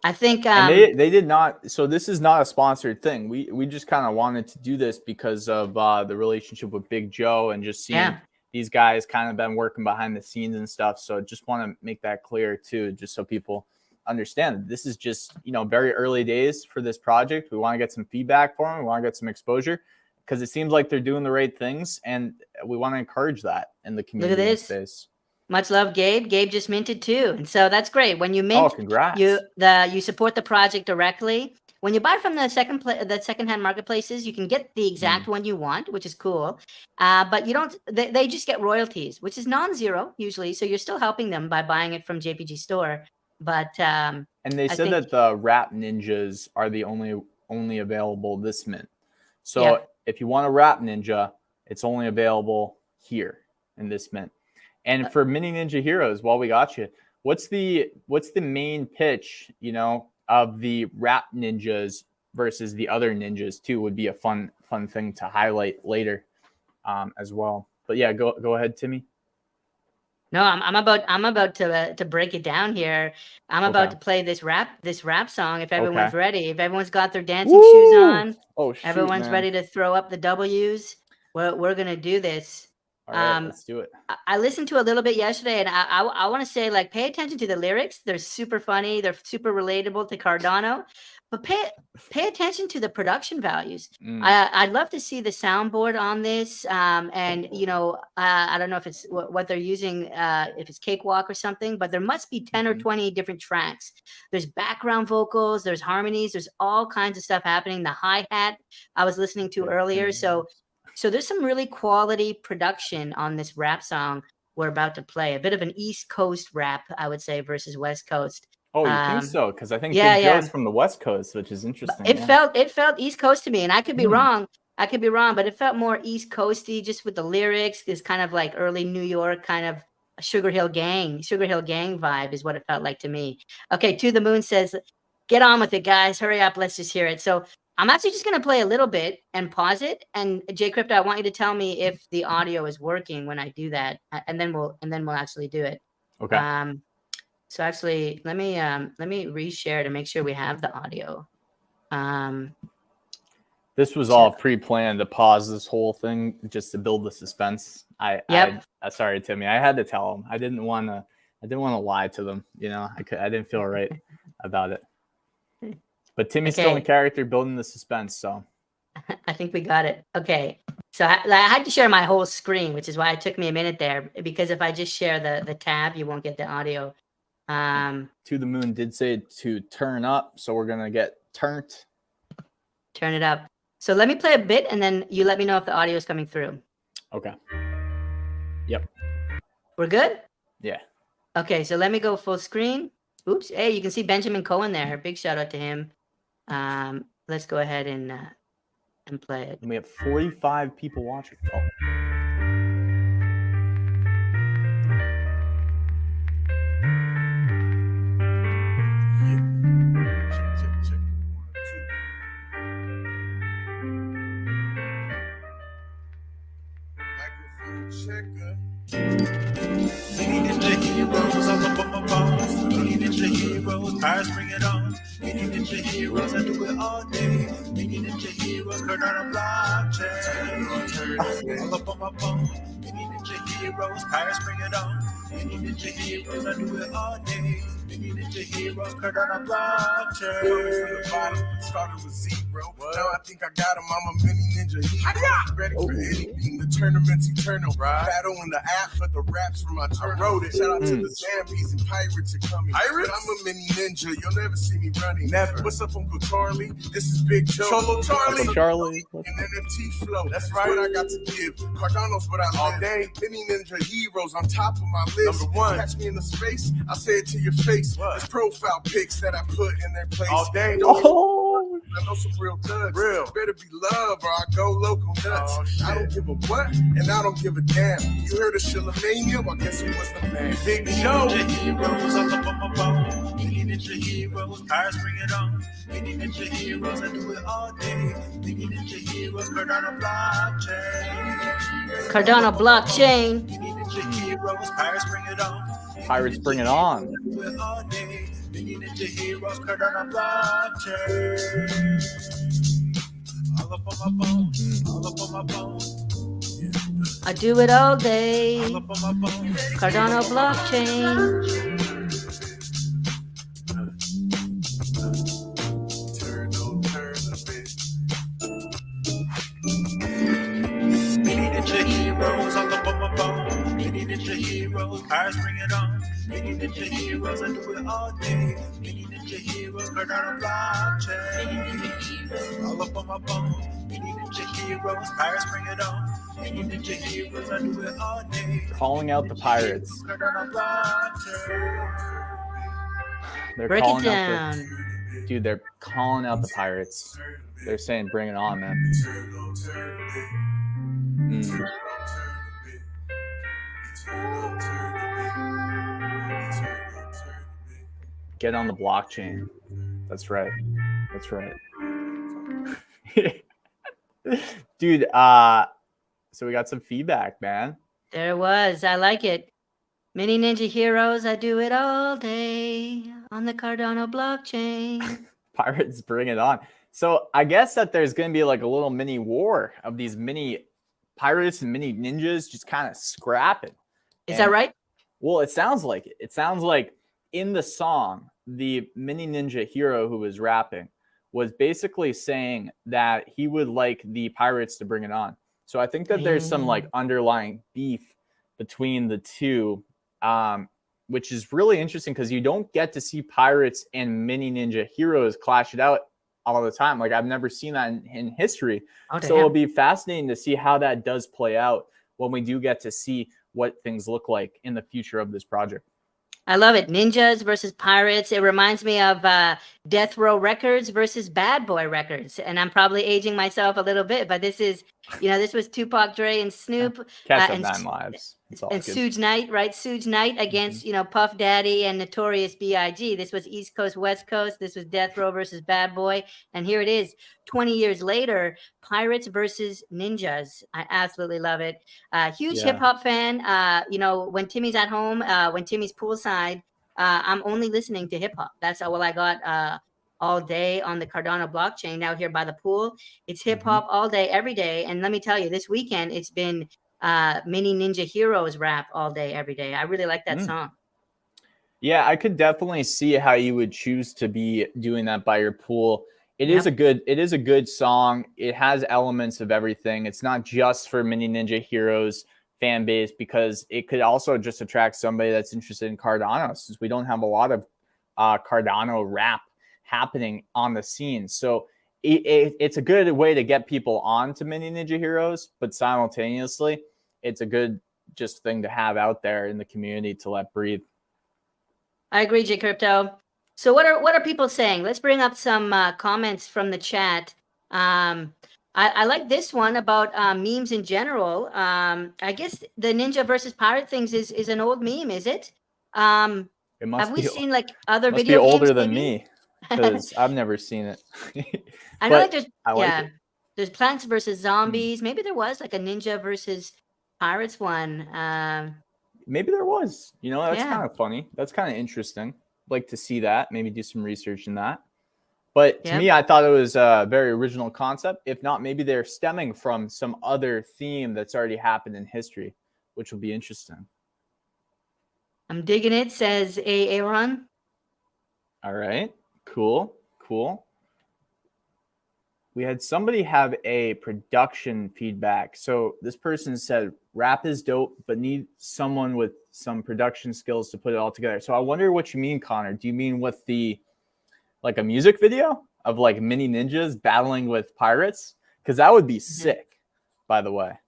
I think and they did not. So this is not a sponsored thing. We just kind of wanted to do this because of the relationship with Big Joe and just seeing these guys kind of been working behind the scenes and stuff. So just want to make that clear too, just so people understand. This is just very early days for this project. We want to get some feedback for them. We want to get some exposure because it seems like they're doing the right things, and we want to encourage that in the community. Look at this space. Much love, Gabe. Gabe just minted too, and so that's great. When you mint, congrats. You support the project directly. When you buy from the secondhand marketplaces, you can get the exact one you want, which is cool. But you don't. They just get royalties, which is non-zero usually. So you're still helping them by buying it from JPG Store. But and they said that the Rap Ninjas are the only available this mint. So if you want a Rap Ninja, it's only available here in this mint. And for Mini Ninja Heroes, while we got you, what's the main pitch, of the Rap Ninjas versus the other ninjas too? Would be a fun thing to highlight later, as well. But yeah, go ahead, Timmy. No, I'm about to break it down here. I'm about to play this rap song. If everyone's ready, if everyone's got their dancing shoes on, everyone's ready to throw up the W's. We're gonna do this. All right, let's do it. I listened to a little bit yesterday, and I want to say, like, pay attention to the lyrics. They're super funny. They're super relatable to Cardano, but pay attention to the production values. I'd love to see the soundboard on this. And I don't know if it's what they're using, if it's Cakewalk or something, but there must be 10 or 20 different tracks. There's background vocals, there's harmonies, there's all kinds of stuff happening. The hi-hat I was listening to earlier. So there's some really quality production on this rap song we're about to play. A bit of an East Coast rap, I would say, versus West Coast. Oh, you think so? Because I think Big Joe's from the West Coast, which is interesting. It felt East Coast to me, and I could be wrong. I could be wrong, but it felt more East Coasty, just with the lyrics. It's kind of like early New York, kind of a Sugar Hill Gang vibe is what it felt like to me. Okay, To the Moon says, "Get on with it, guys. Hurry up. Let's just hear it." So I'm actually just going to play a little bit and pause it. And Jay Crypto, I want you to tell me if the audio is working when I do that, and then we'll actually do it. Okay. So actually, let me reshare to make sure we have the audio. This was all pre-planned to pause this whole thing just to build the suspense. Sorry, Timmy. I had to tell them. I didn't want to lie to them. I didn't feel right about it. But Timmy's still in character, building the suspense. So I think we got it. Okay. So I had to share my whole screen, which is why it took me a minute there, because if I just share the tab, you won't get the audio. To the Moon did say to turn up, so we're gonna get turned. Turn it up. So let me play a bit, and then you let me know if the audio is coming through. Okay. Yep. We're good? Yeah. Okay, so let me go full screen. Oops. Hey, you can see Benjamin Cohen there. Big shout out to him. Let's go ahead and play it. And we have 45 people watching. Oh. Mini Ninja Heroes, all up on my bones. Mini Ninja Heroes, pirates bring it on. Mini Ninja Heroes, I do it all day. Mini Ninja Heroes, card on a blockchain. All up on my bones. Mini Ninja Heroes, pirates bring it on. Mini Ninja Heroes, I do it all day. Mini Ninja Heroes, card on a blockchain. From the bottom, started with 0. Now I think I got him. I'm a mini ninja hero. Ready for anything. The tournament's eternal. Battle in the app, but the raps from my turn. I wrote it. Shout out to the Zambies and pirates are coming. Pirates? But I'm a mini ninja. You'll never see me running. Never. What's up, Uncle Charlie? This is Big Cholo Charlie. Uncle Charlie. An NFT flow. That's right. What I got to give. Cardano's what I live. All day. Mini ninja heroes on top of my list. Number 1. Catch me in the space. I say it to your face. There's profile pics that I put in their place. All day. I know some real thugs. Real. Better be love or I go local nuts. I don't give a what and I don't give a damn. You heard of Shillamania? Well, guess who was the man? Big Joe. Ninja Heroes, all up on my bone. Mini Ninja Heroes, pirates bring it on. Mini Ninja Heroes, I do it all day. Mini Ninja Heroes, Cardano blockchain. Cardano blockchain. Mini Ninja Heroes, pirates bring it on. Pirates bring it on. Do it all day. Mini Ninja Heroes, Cardano blockchain. All up on my bones, all up on my bones. I do it all day. All up on my bones. Cardano blockchain. Mini Ninja Heroes, all up on my bone. Mini Ninja Heroes, pirates bring it on. Mini Ninja Heroes, I do it all day. Mini Ninja Heroes, Cardano blockchain. All up on my bone. Mini Ninja Heroes, pirates bring it on. Mini Ninja Heroes, I do it all day. Calling out the pirates. Cardano blockchain. They're Break it calling out down. dude, they're calling out the pirates. They're saying, bring it on, man. Get on the blockchain. That's right. That's right. Dude, so we got some feedback, man. There it was. I like it. Mini Ninja Heroes, I do it all day on the Cardano blockchain. Pirates bring it on. So I guess that there's going to be like a little mini war of these mini pirates and mini ninjas just kind of scrapping. Is that right? Well, it sounds like it. It sounds like in the song, the mini ninja hero who was rapping was basically saying that he would like the pirates to bring it on. So I think that there's some like underlying beef between the two, which is really interesting because you don't get to see pirates and mini ninja heroes clash it out all the time. Like I've never seen that in history. So it'll be fascinating to see how that does play out when we do get to see what things look like in the future of this project. I love it. Ninjas versus pirates. It reminds me of Death Row Records versus Bad Boy Records. And I'm probably aging myself a little bit, but this is, this was Tupac, Dre, and Snoop. Catch Up 9 Lives. And Suge Knight, right? Suge Knight against, Puff Daddy and Notorious B.I.G. This was East Coast, West Coast. This was Death Row versus Bad Boy. And here it is, 20 years later, Pirates versus Ninjas. I absolutely love it. Huge hip hop fan. When Timmy's at home, when Timmy's poolside, I'm only listening to hip hop. That's all I got all day on the Cardano blockchain out here by the pool. It's hip hop all day, every day. And let me tell you, this weekend, it's been Mini Ninja Heroes rap all day, every day. I really like that song. Yeah, I could definitely see how you would choose to be doing that by your pool. It is a good song. It has elements of everything. It's not just for Mini Ninja Heroes fan base, because it could also just attract somebody that's interested in Cardano, since we don't have a lot of Cardano rap happening on the scene. So it's a good way to get people on to Mini Ninja Heroes, but simultaneously, it's a good just thing to have out there in the community to let breathe. I agree, J Crypto. So what are people saying? Let's bring up some comments from the chat. I like this one about memes in general. I guess the ninja versus pirate things is an old meme, is it? Have we seen like other must video be older games, than maybe? me, because I've never seen it. I know But like I like it. there's Plants versus Zombies. Maybe there was like a ninja versus Pirates one. Maybe there was. That's Yeah. kind of funny. That's kind of interesting. Like to see that. Maybe do some research in that. But to Yep. me, I thought it was a very original concept. If not, maybe they're stemming from some other theme that's already happened in history, which will be interesting. I'm digging it, says Aaron. All right. Cool. We had somebody have a production feedback. So this person said, rap is dope, but need someone with some production skills to put it all together. So I wonder what you mean, Connor. Do you mean with like a music video of like mini ninjas battling with pirates? Because that would be sick, by the way.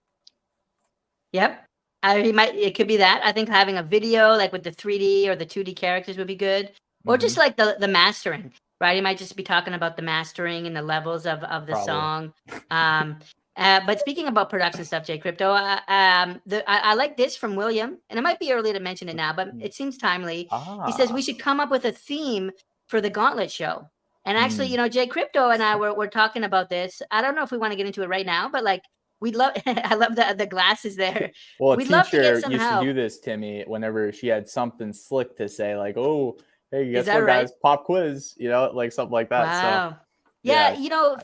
Yep. It could be that. I think having a video like with the 3D or the 2D characters would be good. Or just like the mastering, right? He might just be talking about the mastering and the levels of the Probably. song. But speaking about production stuff, J Crypto, I like this from William, and it might be early to mention it now, but it seems timely. He says we should come up with a theme for the Gauntlet show. And actually, J Crypto and I were talking about this. I don't know if we want to get into it right now, but like we'd love. I love the glasses there. Well, We'd a love to teacher get some used help. to do this, Timmy, whenever she had something slick to say, like, "Oh, hey, guess that what, right? guys? Pop quiz," like something like that. Wow. So, Yeah,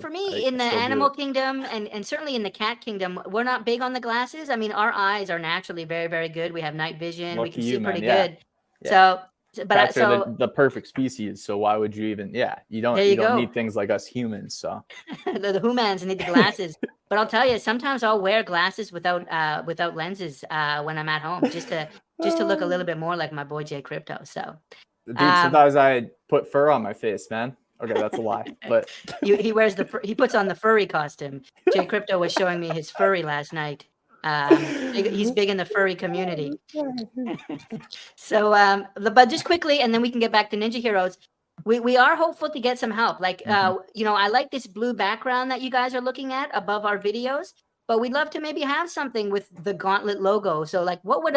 for me, in the still do animal it. kingdom and certainly in the cat kingdom, we're not big on the glasses. I mean, our eyes are naturally very, very good. We have night vision. We Lucky can you, see man. pretty Yeah. good. Yeah. But Cats are the perfect species. So why would you even? Yeah, you don't. There You you don't go. need things like us humans. So the humans need the glasses. But I'll tell you, sometimes I'll wear glasses without lenses when I'm at home, just to look a little bit more like my boy J Crypto. So, dude, sometimes I put fur on my face, man. Okay, that's a lie. But he wears he puts on the furry costume. J Crypto was showing me his furry last night. He's big in the furry community. So, but just quickly, and then we can get back to Ninja Heroes. We are hopeful to get some help. Like, I like this blue background that you guys are looking at above our videos, but we'd love to maybe have something with the Gauntlet logo. So, like, what would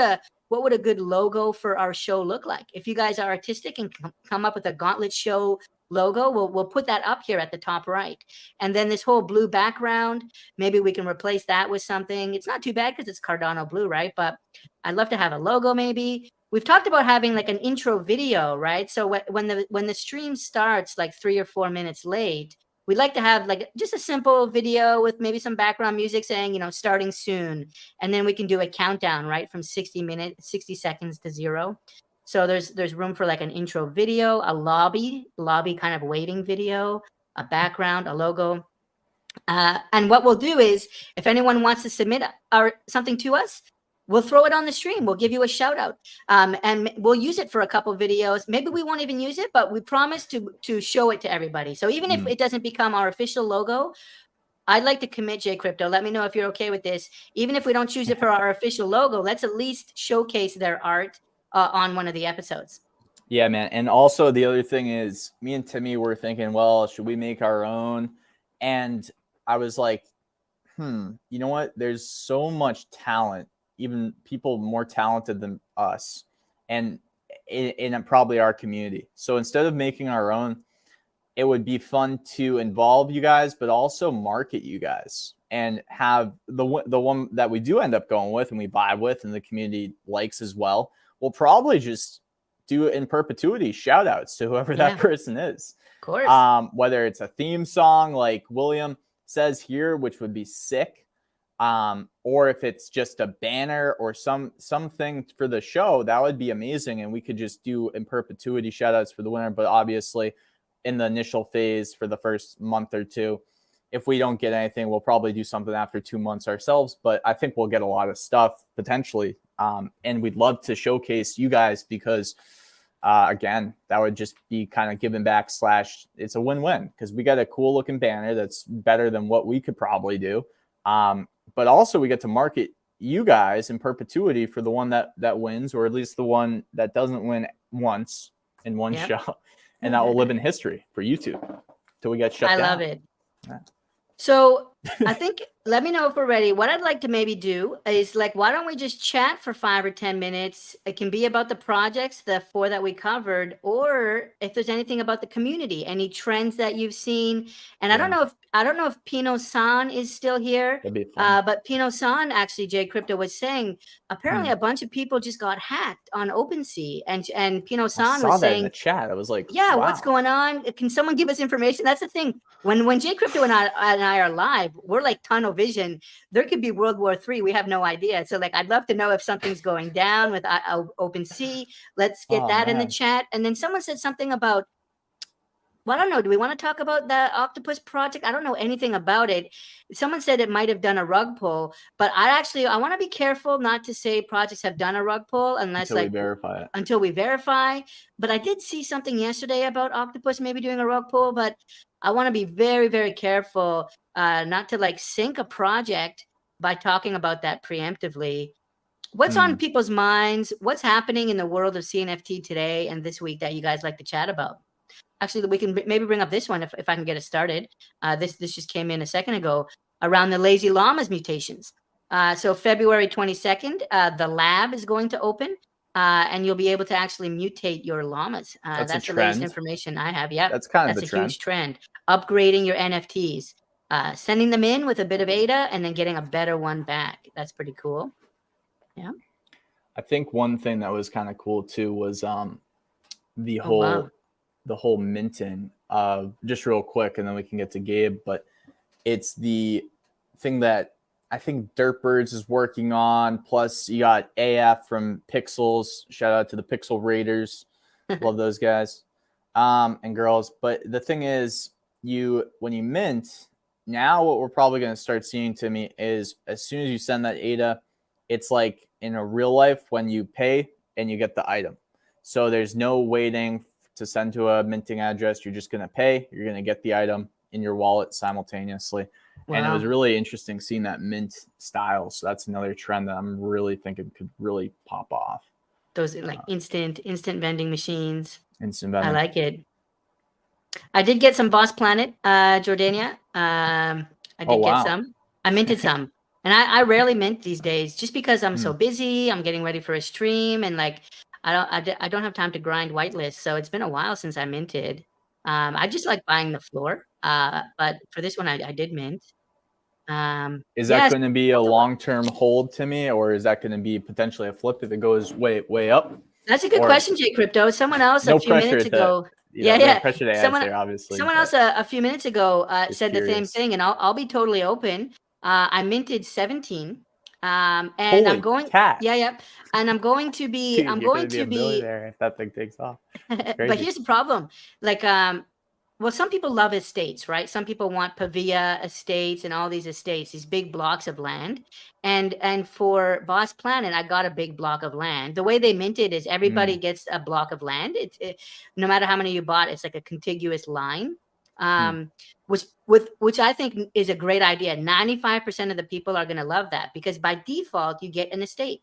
a good logo for our show look like? If you guys are artistic and come up with a Gauntlet show logo, we'll put that up here at the top right. And then this whole blue background, maybe we can replace that with something. It's not too bad because it's Cardano blue, right? But I'd love to have a logo maybe. We've talked about having like an intro video, right? So when the stream starts like 3 or 4 minutes late, we'd like to have like just a simple video with maybe some background music saying, starting soon. And then we can do a countdown, right? From 60 seconds to 0. So there's room for like an intro video, a lobby kind of waiting video, a background, a logo. And what we'll do is if anyone wants to submit something to us, we'll throw it on the stream. We'll give you a shout out. And we'll use it for a couple videos. Maybe we won't even use it, but we promise to show it to everybody. So even if it doesn't become our official logo, I'd like to commit, J Crypto. Let me know if you're okay with this. Even if we don't choose it for our official logo, let's at least showcase their art on one of the episodes. Yeah, man. And also the other thing is me and Timmy were thinking, well, should we make our own? And I was like, you know what? There's so much talent, even people more talented than us, and in probably our community. So instead of making our own, it would be fun to involve you guys, but also market you guys and have the one that we do end up going with and we vibe with and the community likes as well. We'll probably just do it in perpetuity, shout outs to whoever that person is. Of course. Whether it's a theme song like William says here, which would be sick, or if it's just a banner or something for the show, that would be amazing. And we could just do in perpetuity shout outs for the winner. But obviously in the initial phase for the first month or two, if we don't get anything, we'll probably do something after 2 months ourselves. But I think we'll get a lot of stuff potentially. And we'd love to showcase you guys because again, that would just be kind of giving back / it's a win-win because we got a cool looking banner that's better than what we could probably do. But also we get to market you guys in perpetuity for the one that wins, or at least the one that doesn't win once in one show. And that will live in history for YouTube till we get shut down. I love it. So I think, let me know if we're ready. What I'd like to maybe do is like, why don't we just chat for 5 or 10 minutes? It can be about the projects, the 4 that we covered, or if there's anything about the community, any trends that you've seen. And I don't know if Pino-san is still here. That'd be fun. But Pino-san, actually, Jay Crypto was saying, apparently a bunch of people just got hacked on OpenSea, and I Pino-san saw was that in the saying, chat. I was like, yeah, wow. what's going on? Can someone give us information? That's the thing. When Jay Crypto and I are live, we're like tunnel vision. There could be World War III. We have no idea. So like, I'd love to know if something's going down with OpenSea. Let's get that in the chat. And then someone said something about, well, I don't know. Do we want to talk about the Octopus project? I don't know anything about it. Someone said it might have done a rug pull, but I want to be careful not to say projects have done a rug pull unless Until we verify it. Until we verify. But I did see something yesterday about Octopus maybe doing a rug pull, but I want to be very, very careful not to like sink a project by talking about that preemptively. What's on people's minds? What's happening in the world of CNFT today and this week that you guys like to chat about? Actually, we can maybe bring up this one if I can get it started. This just came in a second ago around the lazy llamas mutations. So February 22nd, the lab is going to open, and you'll be able to actually mutate your llamas. That's the latest information I have. Yeah, that's kind of a huge trend. Upgrading your NFTs, sending them in with a bit of ADA, and then getting a better one back. That's pretty cool. Yeah. I think one thing that was kind of cool too was the whole minting just real quick, and then we can get to Gabe, but it's the thing that I think Dirtbirds is working on. Plus you got AF from Pixels. Shout out to the Pixel Raiders. Love those guys and girls. But the thing is, when you mint, now what we're probably going to start seeing, Timmy, is as soon as you send that ADA, it's like in a real life when you pay and you get the item. So there's no waiting to send to a minting address. You're just going to pay. You're going to get the item in your wallet simultaneously. Wow. And it was really interesting seeing that mint style. So that's another trend that I'm really thinking could really pop off. Those like instant vending machines. Instant vending. I like it. I did get some Boss Planet, Jordania. I did get some. I minted some. And I rarely mint these days just because I'm so busy. I'm getting ready for a stream, and like I don't have time to grind whitelist. So it's been a while since I minted. I just like buying the floor. But for this one, I did mint. Is that going to be a long-term hold, Timmy, or is that going to be potentially a flip if it goes way up? That's a good question, Jay Crypto. Someone else a few minutes ago. No pressure to answer, obviously. Someone else a few minutes ago said the same thing, and I'll be totally open. I minted 17. And Holy I'm going cat. Yeah. And I'm going to be Dude, I'm going to be there if that thing takes off. But here's the problem. Like well, some people love estates, right? Some people want Pavia estates and all these estates, these big blocks of land. And for Boss Planet, I got a big block of land. The way they mint it is everybody gets a block of land. No matter how many you bought, it's like a contiguous line. Which I think is a great idea. 95% of the people are going to love that because by default you get an estate.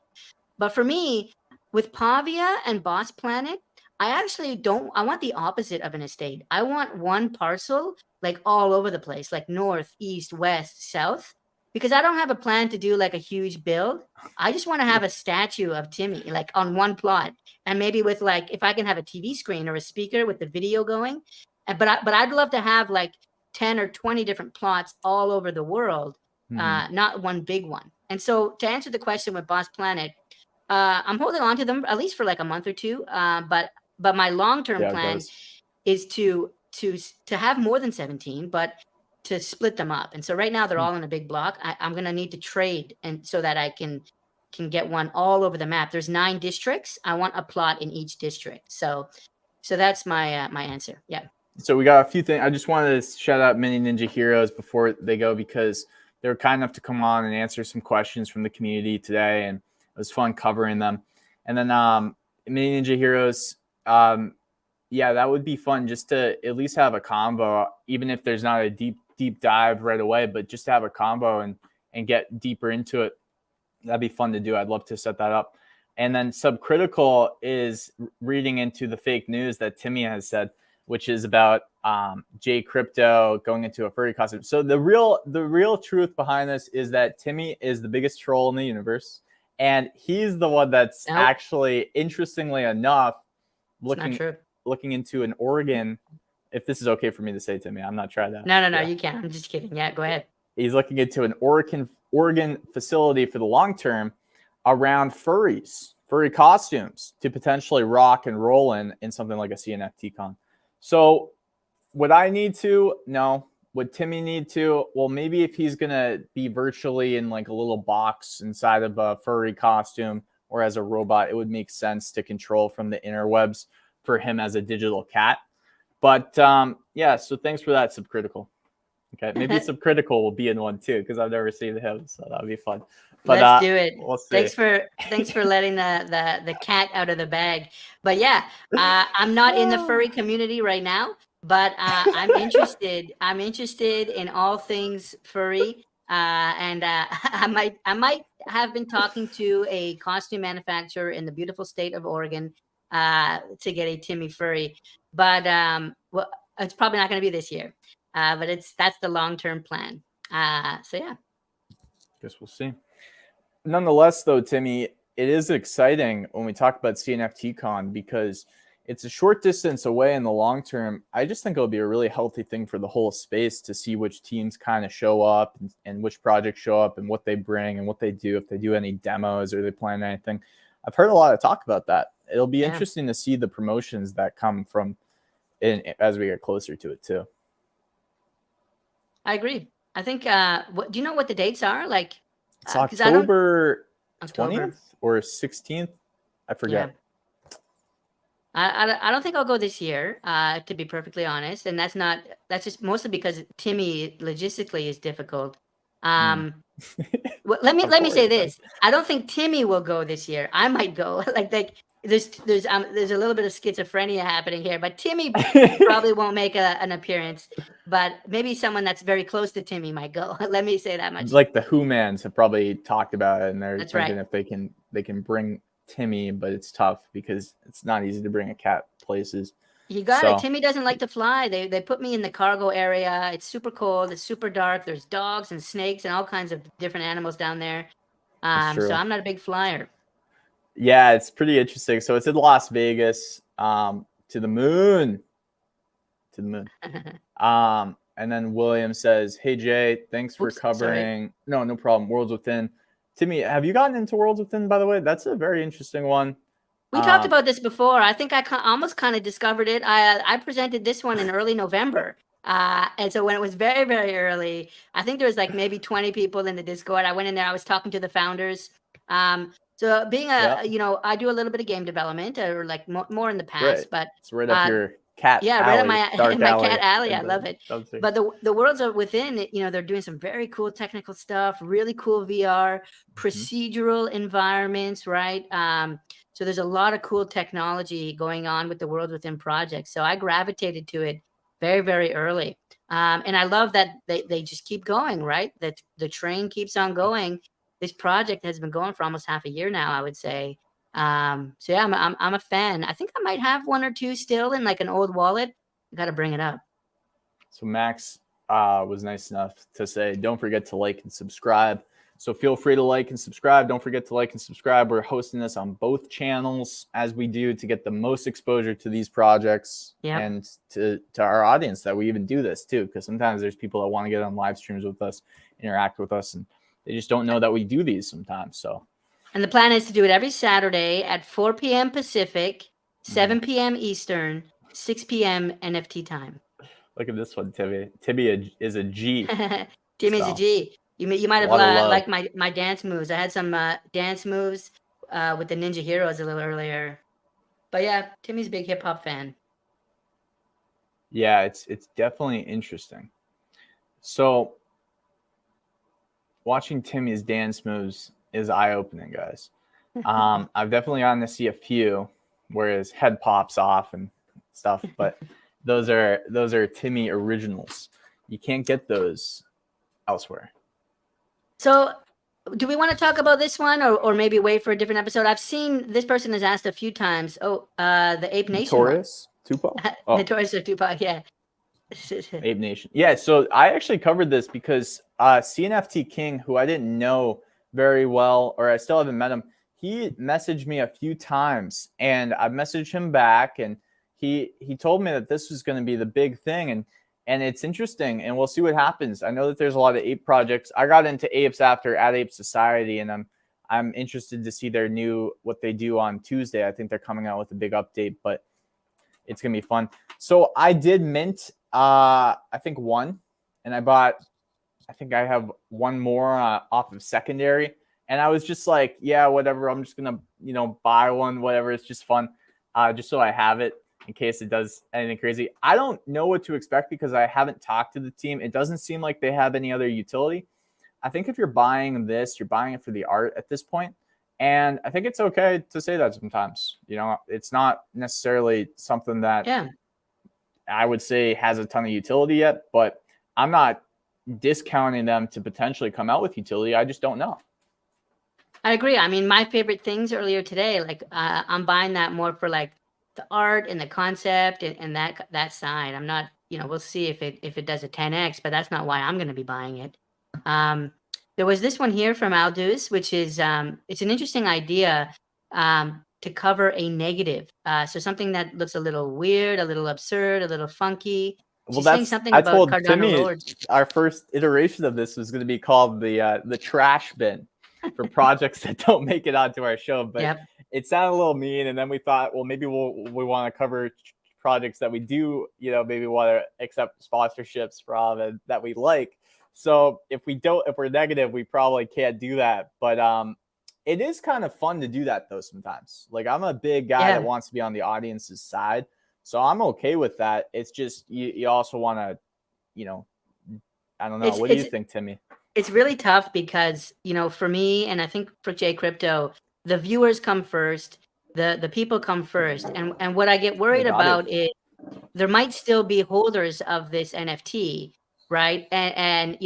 But for me, with Pavia and Boss Planet, I want the opposite of an estate. I want one parcel like all over the place, like north, east, west, south, because I don't have a plan to do like a huge build. I just want to have a statue of Timmy like on one plot, and maybe with like if I can have a TV screen or a speaker with the video going. But I'd love to have like 10 or 20 different plots all over the world, not one big one. And so to answer the question with Boss Planet, I'm holding on to them at least for like a month or two. But my long-term plan is to have more than 17, but to split them up. And so right now they're all in a big block. I'm going to need to trade and so that I can get one all over the map. There's 9 districts. I want a plot in each district. So that's my my answer. Yeah. So we got a few things. I just wanted to shout out Mini Ninja Heroes before they go because they were kind enough to come on and answer some questions from the community today, and it was fun covering them. And then Mini Ninja Heroes, yeah, that would be fun just to at least have a combo, even if there's not a deep dive right away, but just to have a combo and get deeper into it. That'd be fun to do. I'd love to set that up. And then Subcritical is reading into the fake news that Timmy has said. which is about J Crypto going into a furry costume. So the real truth behind this is that Timmy is the biggest troll in the universe, and he's the one that's actually, interestingly enough, looking into an organ. If this is okay for me to say, Timmy, I'm not trying to. No, you can't. I'm just kidding. Yeah, go ahead. He's looking into an organ facility for the long term around furry costumes to potentially rock and roll in something like a CNFT con. So would I need to? No. Would Timmy need to? Well, maybe if he's going to be virtually in like a little box inside of a furry costume or as a robot, it would make sense to control from the interwebs for him as a digital cat. But yeah, so thanks for that, Subcritical. Okay, maybe Subcritical will be in one too, because I've never seen him, so that'll be fun. But let's do it. We'll see. Thanks for letting the cat out of the bag. But yeah, I'm not in the furry community right now, but I'm interested. I'm interested in all things furry, and I might have been talking to a costume manufacturer in the beautiful state of Oregon to get a Timmy furry, but well, it's probably not going to be this year. But that's the long-term plan. So yeah. Guess we'll see. Nonetheless, though, Timmy, it is exciting when we talk about CNFT Con because it's a short distance away in the long term. I just think it'll be a really healthy thing for the whole space to see which teams kind of show up and which projects show up and what they bring and what they do, if they do any demos or they plan anything. I've heard a lot of talk about that. It'll be interesting to see the promotions that come from as we get closer to it too. I agree. I think. Do you know what the dates are? Like, it's October 20th or 16th. I forget. Yeah. I don't think I'll go this year. To be perfectly honest, and that's just mostly because Timmy logistically is difficult. Well, let me say this. I don't think Timmy will go this year. I might go. like there's a little bit of schizophrenia happening here, but Timmy probably won't make an appearance. But maybe someone that's very close to Timmy might go. Let me say that much. Like the Who-mans have probably talked about it, and they're thinking if they can bring Timmy, but it's tough because it's not easy to bring a cat places. You got it. Timmy doesn't like to fly. They put me in the cargo area. It's super cold. It's super dark. There's dogs and snakes and all kinds of different animals down there. So I'm not a big flyer. Yeah, it's pretty interesting. So it's in Las Vegas, to the moon. And then William says, "Hey Jay, thanks for covering." Sorry. No problem. Worlds Within. Timmy, have you gotten into Worlds Within, by the way? That's a very interesting one. We talked about this before. I think I almost kind of discovered it. I presented this one in early November. And so when it was very, very early, I think there was like maybe 20 people in the Discord. I went in there. I was talking to the founders. So being I do a little bit of game development, or like more in the past, but it's right up your cat. Yeah, alley, right in my cat alley. I love it. Something. But the Worlds Are Within, they're doing some very cool technical stuff, really cool VR, procedural environments, right? So there's a lot of cool technology going on with the Worlds Within project. So I gravitated to it very, very early. And I love that they just keep going, right? That the train keeps on going. This project has been going for almost half a year now, I would say. So yeah, I'm a fan. I think I might have one or two still in like an old wallet. Got to bring it up. So Max was nice enough to say, don't forget to like and subscribe. So feel free to like and subscribe. Don't forget to like and subscribe. We're hosting this on both channels as we do to get the most exposure to these projects and to our audience that we even do this too. Because sometimes there's people that want to get on live streams with us, interact with us, and they just don't know that we do these sometimes. So, and the plan is to do it every Saturday at 4 p.m. Pacific, 7 p.m. Eastern, 6 p.m. NFT time. Look at this one, Timmy. Timmy is a G. Timmy's a G. You might have liked my dance moves. I had some dance moves with the Ninja Heroes a little earlier. But yeah, Timmy's a big hip hop fan. Yeah, it's definitely interesting. So watching Timmy's dance moves is eye-opening, guys. I've definitely gotten to see a few where his head pops off and stuff, but those are Timmy originals. You can't get those elsewhere. So do we want to talk about this one or maybe wait for a different episode? I've seen this person has asked a few times. The Ape Nation. Tupac? Oh, Notorious or Tupac, yeah. Ape Nation. Yeah, so I actually covered this because CNFT King, who I didn't know very well, or I still haven't met him, he messaged me a few times, and I messaged him back, and he told me that this was going to be the big thing, and it's interesting, and we'll see what happens. I know that there's a lot of ape projects. I got into apes after At Ape Society, and I'm interested to see what they do on Tuesday. I think they're coming out with a big update, but it's gonna be fun. So I did mint, I think one, and I think I have one more off of secondary, and I was just like, yeah, whatever. I'm just gonna buy one, whatever. It's just fun, just so I have it in case it does anything crazy. I don't know what to expect because I haven't talked to the team. It doesn't seem like they have any other utility. I think if you're buying this, you're buying it for the art at this point. And I think it's okay to say that sometimes. It's not necessarily something that I would say has a ton of utility yet, but I'm not discounting them to potentially come out with utility. I just don't know. I agree. I mean, my favorite things earlier today, like I'm buying that more for like the art and the concept and that side. I'm not, we'll see if it does a 10x, but that's not why I'm going to be buying it. There was this one here from Aldous, which is it's an interesting idea to cover a negative. So something that looks a little weird, a little absurd, a little funky. Well, I told Timmy our first iteration of this was going to be called the trash bin for projects that don't make it onto our show. But it sounded a little mean, and then we thought, well, maybe we want to cover projects that we do, maybe want to accept sponsorships from and that we like. So if we're negative, we probably can't do that. But it is kind of fun to do that though sometimes. Like I'm a big guy that wants to be on the audience's side. So I'm okay with that. It's just you also want to, I don't know. What do you think, Timmy? It's really tough because, for me, and I think for J Crypto, the viewers come first, the people come first. And what I get worried about is there might still be holders of this NFT, right? And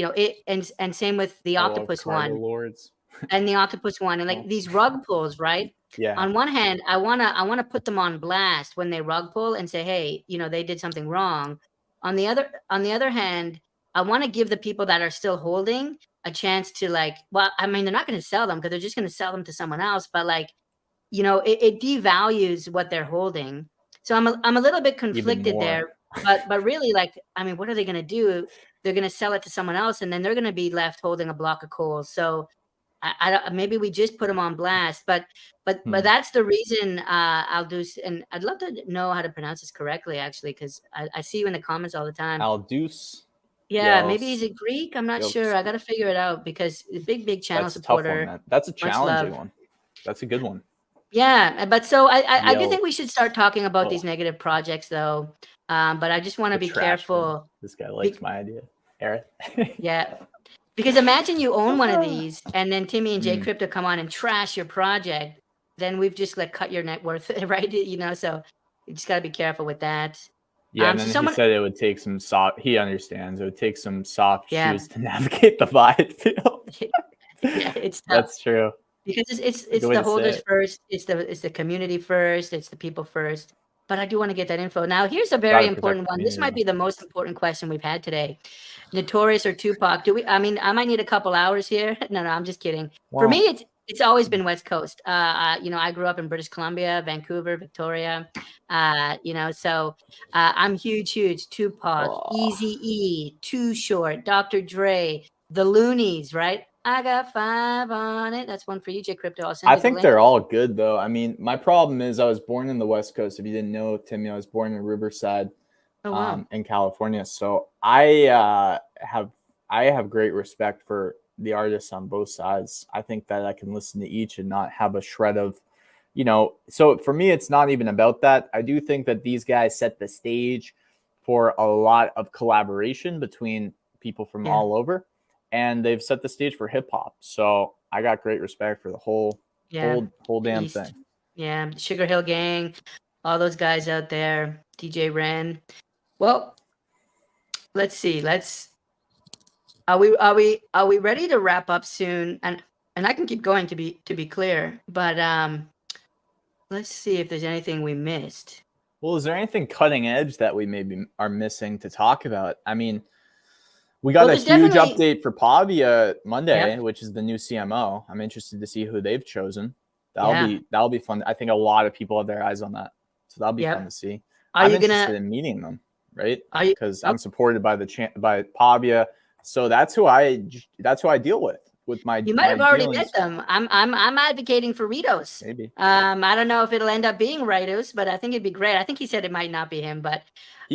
same with the octopus one. Lords. And the octopus one, and like these rug pulls, right? Yeah. On one hand, I wanna put them on blast when they rug pull and say, hey, they did something wrong. On the other hand, I want to give the people that are still holding a chance to they're not going to sell them because they're just going to sell them to someone else. But it devalues what they're holding. So I'm a little bit conflicted there. But really, what are they going to do? They're going to sell it to someone else, and then they're going to be left holding a block of coal. So maybe we just put them on blast. But that's the reason Aldous, and I'd love to know how to pronounce this correctly, actually, because I see you in the comments all the time. Aldous. Yeah, maybe he's a Greek. I'm not sure. I got to figure it out because big channel supporter. That's a challenging one. That's a good one. Yeah, but so I do think we should start talking about these negative projects, though. But I just want to be careful. This guy likes my idea, Aaron. Yeah, because imagine you own one of these, and then Timmy and J Crypto come on and trash your project. Then we've just cut your net worth, right? So you just got to be careful with that. Yeah, and then he said it would take some soft. He understands it would take some soft shoes to navigate the vibe field. Yeah, it's tough. That's true. Because it's the holders first, it's the community first, it's the people first. But I do want to get that info. Now, here's a very important one. This might be the most important question we've had today. Notorious or Tupac? I might need a couple hours here. No, I'm just kidding. Wow. For me, it's always been West Coast. I grew up in British Columbia, Vancouver, Victoria. So I'm huge Tupac, Eazy-E, Too Short, Dr. Dre, The Loonies, right? I got 5 on it. That's one for you, J Crypto. I think they're all good, though. I mean, my problem is I was born in the West Coast. If you didn't know, Timmy, I was born in Riverside, in California. So I have great respect for the artists on both sides. I think that I can listen to each and not have a shred of, So for me, it's not even about that. I do think that these guys set the stage for a lot of collaboration between people from all over. And they've set the stage for hip hop. So I got great respect for the whole damn thing. Yeah. Sugar Hill Gang, all those guys out there, DJ Ren. Well, let's see. Are we ready to wrap up soon? And I can keep going to be clear, but let's see if there's anything we missed. Well, is there anything cutting edge that we maybe are missing to talk about? I mean, we got a there's huge definitely- update for Pavia Monday, Yep. which is the new CMO. I'm interested to see who they've chosen. Yeah. That'll be fun. I think a lot of people have their eyes on that, so that'll be Yep. fun to see. Are I'm you interested gonna? in meeting them, right? Are you? Because I'm supported by by Pavia, so that's who I deal with my. You might have already dealings. met them. I'm advocating for Ritos. Maybe. I don't know if it'll end up being Ritos, but I think it'd be great. I think he said it might not be him, but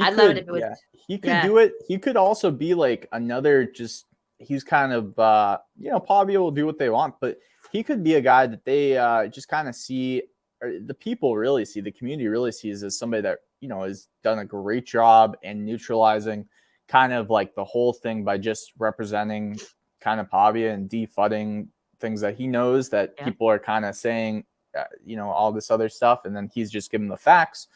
I'd love it if it was. Yeah, he could do it. He could also be like another just. He's kind of Pavia will do what they want, but he could be a guy that they just kind of see, or the people really see, the community really sees as somebody that has done a great job in neutralizing kind of like the whole thing by just representing kind of Pavia and defutting things that he knows that people are kind of saying, all this other stuff, and then he's just giving the facts.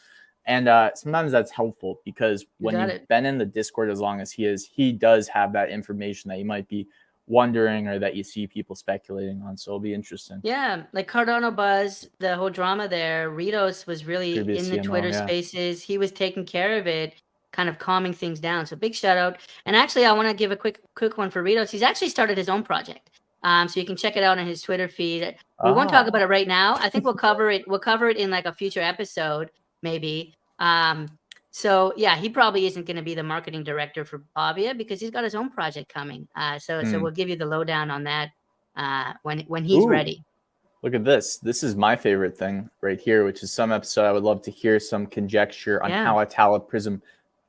And sometimes that's helpful because when you've been in the Discord as long as he does have that information that you might be wondering or that you see people speculating on. So it'll be interesting. Yeah, like Cardano Buzz, the whole drama there. Ritos was really Previous in the CMO, Twitter spaces. He was taking care of it, kind of calming things down. So big shout out. And actually, I want to give a quick one for Ritos. He's actually started his own project. So you can check it out on his Twitter feed. We won't talk about it right now. I think we'll cover it. We'll cover it in like a future episode, maybe. So yeah, he probably isn't going to be the marketing director for Pavia because he's got his own project coming. So we'll give you the lowdown on that when he's ready. Look at this. This is my favorite thing right here, which is some episode I would love to hear some conjecture on how Atala Prism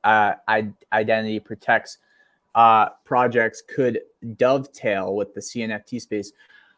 identity protects projects could dovetail with the CNFT space.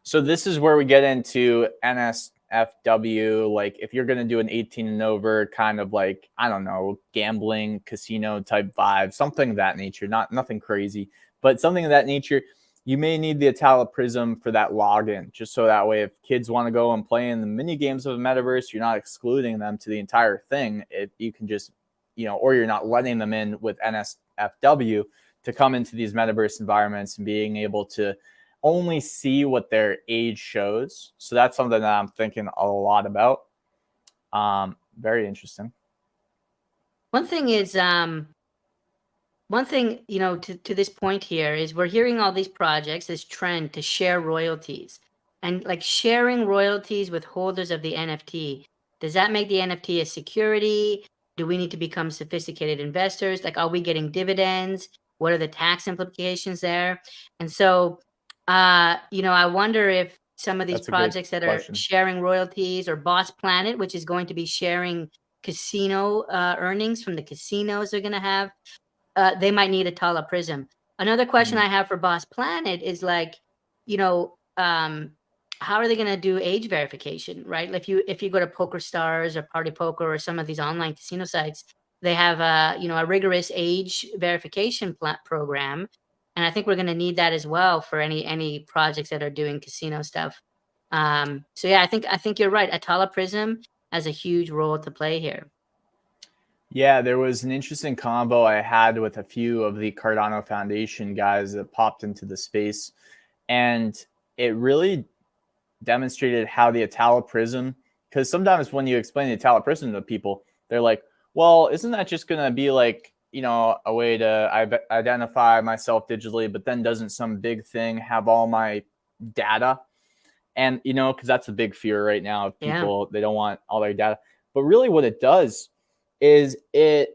So this is where we get into NSFW, like if you're going to do an 18 and over kind of like, I don't know, gambling, casino type vibe, something of that nature, nothing crazy, but something of that nature, you may need the Atala Prism for that login, just so that way if kids want to go and play in the mini games of the metaverse, you're not excluding them to the entire thing. If you can just, or you're not letting them in with NSFW to come into these metaverse environments and being able to only see what their age shows. So that's something that I'm thinking a lot about. Very interesting. One thing is, to this point here is we're hearing all these projects, this trend to share royalties, and like sharing royalties with holders of the NFT. Does that make the NFT a security? Do we need to become sophisticated investors? Like, are we getting dividends? What are the tax implications there? And so, I wonder if some of these projects that are sharing royalties, or Boss Planet, which is going to be sharing casino earnings from the casinos they're going to have, they might need a Atala Prism. Another question I have for Boss Planet is like, how are they going to do age verification, right? If you go to PokerStars or Party Poker or some of these online casino sites, they have a rigorous age verification program. And I think we're going to need that as well for any projects that are doing casino stuff. So yeah, I think you're right. Atala Prism has a huge role to play here. Yeah, there was an interesting combo I had with a few of the Cardano Foundation guys that popped into the space, and it really demonstrated how the Atala Prism, because sometimes when you explain the Atala Prism to people, they're like, well, isn't that just going to be like, a way to identify myself digitally, but then doesn't some big thing have all my data? And, because that's a big fear right now of people, they don't want all their data. But really what it does is it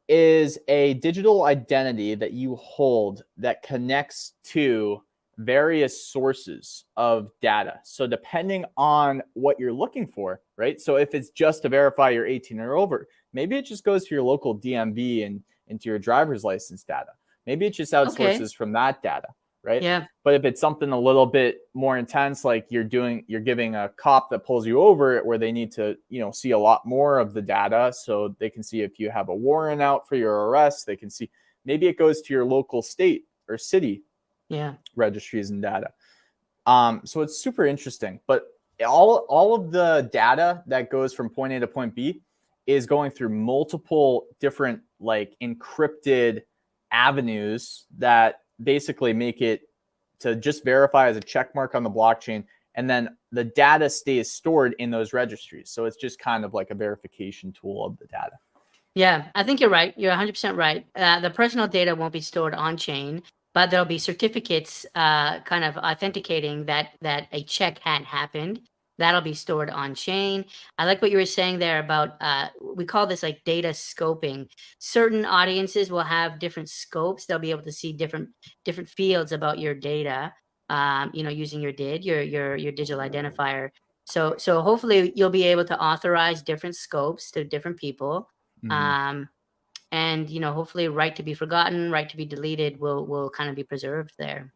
is a digital identity that you hold that connects to various sources of data. So depending on what you're looking for, right? So if it's just to verify you're 18 or over, maybe it just goes to your local DMV and into your driver's license data. Maybe it just outsources from that data, right? Yeah. But if it's something a little bit more intense, like you're giving a cop that pulls you over where they need to, see a lot more of the data, so they can see if you have a warrant out for your arrest. They can see, maybe it goes to your local state or city registries and data. So it's super interesting. But all of the data that goes from point A to point B is going through multiple different like encrypted avenues that basically make it to just verify as a check mark on the blockchain. and then the data stays stored in those registries. So it's just kind of like a verification tool of the data. Yeah, I think you're right. You're 100% right. The personal data won't be stored on chain, but there'll be certificates kind of authenticating that a check had happened. That'll be stored on chain. I like what you were saying there about we call this like data scoping. Certain audiences will have different scopes. They'll be able to see different fields about your data. Using your DID, your digital identifier. So hopefully you'll be able to authorize different scopes to different people. And hopefully right to be forgotten, right to be deleted will kind of be preserved there.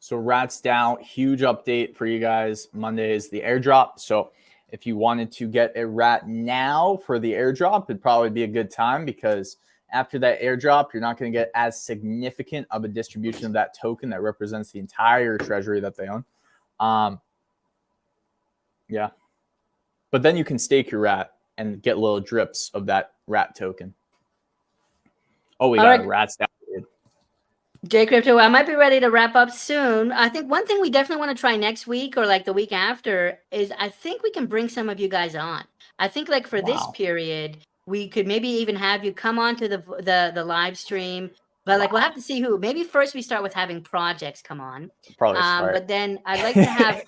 So Rats DAO, huge update for you guys. Monday is the airdrop. So if you wanted to get a rat now for the airdrop, it'd probably be a good time, because after that airdrop, you're not going to get as significant of a distribution of that token that represents the entire treasury that they own. Yeah. But then you can stake your rat and get little drips of that rat token. Oh, we got a Rats DAO. J Crypto, I might be ready to wrap up soon. I think one thing we definitely want to try next week or like the week after is I think we can bring some of you guys on. I think like for this period, we could maybe even have you come on to the live stream. But like we'll have to see who. Maybe first we start with having projects come on. Probably smart. But then I'd like to have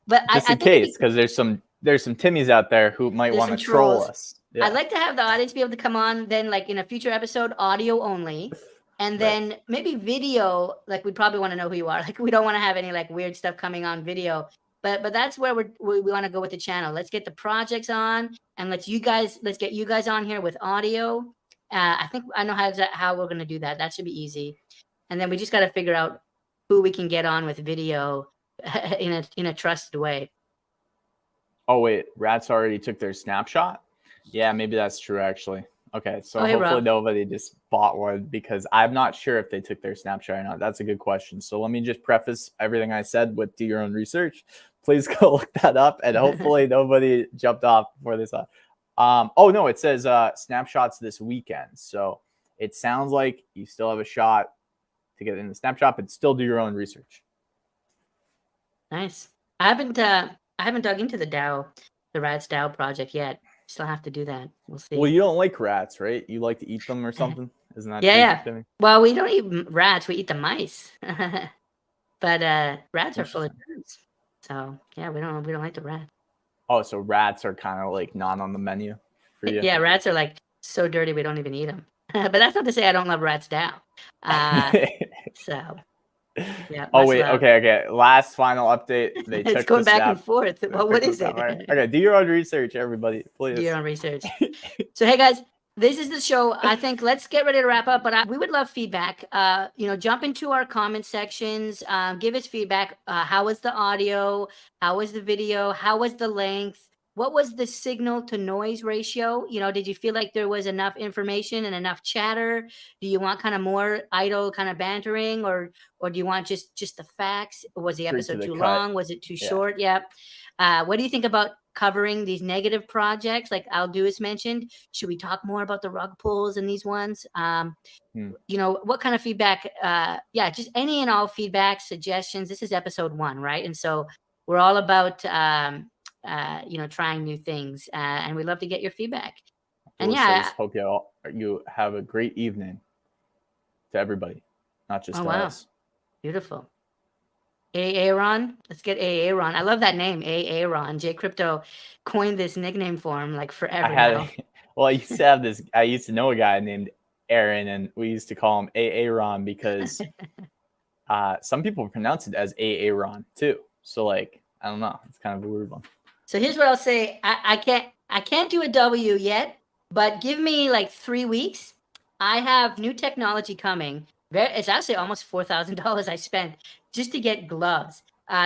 but just in case, because there's some Timmies out there who might want to troll us. Yeah. I'd like to have the audience be able to come on then like in a future episode, audio only. And then maybe video, like we'd probably want to know who you are. Like we don't want to have any like weird stuff coming on video, but that's where we want to go with the channel. Let's get the projects on, and let's get you guys on here with audio. I think I know how we're going to do that. That should be easy. And then we just got to figure out who we can get on with video in a trusted way. Oh wait, Rats already took their snapshot? Yeah, maybe that's true actually. Okay, so hopefully nobody just bought one, because I'm not sure if they took their snapshot or not. That's a good question. So let me just preface everything I said with do your own research. Please go look that up, and hopefully nobody jumped off before this. Oh no, it says snapshots this weekend. So it sounds like you still have a shot to get in the snapshot, but still do your own research. Nice. I haven't dug into the Rats DAO project yet. Still have to do that. We'll see. Well, you don't like rats, right? You like to eat them or something? Isn't that true? Well, we don't eat rats. We eat the mice. But rats are full of germs. So yeah, we don't like the rats. Oh, so rats are kind of like not on the menu for you? Yeah, rats are like so dirty we don't even eat them. But that's not to say I don't love Rats DAO. So yeah. Oh wait, okay. Last final update. They it's going back and forth. Well, what is it? Okay, do your own research, everybody, please. Do your own research. So hey guys, this is the show. I think let's get ready to wrap up. But we would love feedback. Jump into our comment sections. Give us feedback. How was the audio? How was the video? How was the length? What was the signal to noise ratio? Did you feel like there was enough information and enough chatter? Do you want kind of more idle kind of bantering, or do you want just the facts? Was the episode too long? Was it too short? Yeah. What do you think about covering these negative projects like Aldous mentioned? Should we talk more about the rug pulls and these ones? What kind of feedback? Just any and all feedback, suggestions. This is episode 1, right? And so we're all about trying new things, and we love to get your feedback. And hope you have a great evening to everybody, not just to us. Beautiful. Aaron, let's get Aaron. I love that name, Aaron. J Crypto coined this nickname for him like forever now. Well, I used to know a guy named Aaron, and we used to call him Aaron because some people pronounce it as Aaron too. So like, I don't know, it's kind of a weird one. So here's what I'll say. I can't do a W yet, but give me like 3 weeks. I have new technology coming. It's actually almost $4,000 I spent just to get gloves.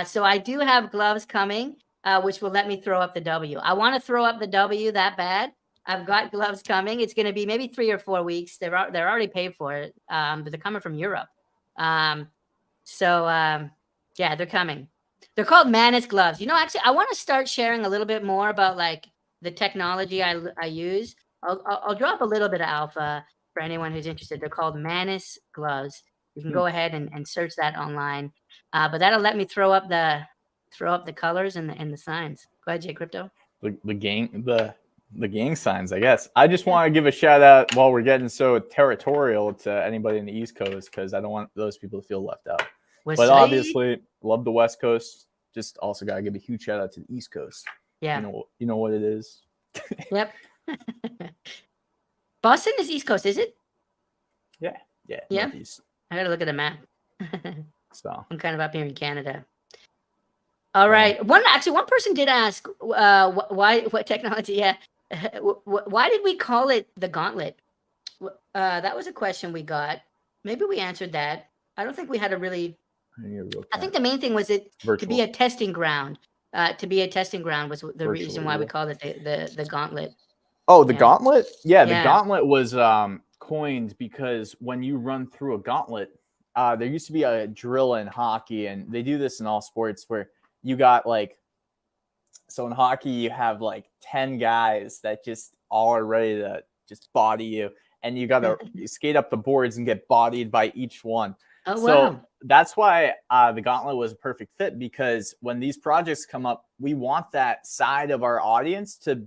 So I do have gloves coming, which will let me throw up the W. I want to throw up the W that bad. I've got gloves coming. It's going to be maybe 3 or 4 weeks. They're already paid for it, but they're coming from Europe. They're coming. They're called Manus gloves. Actually, I want to start sharing a little bit more about like the technology I use. I'll drop a little bit of alpha for anyone who's interested. They're called Manus gloves. You can go ahead and search that online. But that'll let me throw up the throw up the colors and the signs. Go ahead, J Crypto. The gang signs, I guess. I just want to give a shout out while we're getting so territorial to anybody in the East Coast, because I don't want those people to feel left out. West But Side. obviously, love the West Coast. Just also gotta give a huge shout out to the East Coast. Yeah. You know what it is. Yep. Boston is East Coast, is it? Yeah. Northeast. I gotta look at the map. So I'm kind of up here in Canada. All right. One person did ask why what technology. Yeah. Why did we call it the Gauntlet? That was a question we got. Maybe we answered that. I don't think we had a really. I think the main thing was to be a testing ground. To be a testing ground was the reason why we called it the Gauntlet. Oh, the Gauntlet? Yeah, the Gauntlet was coined because when you run through a gauntlet, there used to be a drill in hockey, and they do this in all sports where you got so in hockey, you have 10 guys that just all are ready to just body you, and you got to skate up the boards and get bodied by each one. Oh, so wow. that's why the Gauntlet was a perfect fit, because when these projects come up, we want that side of our audience to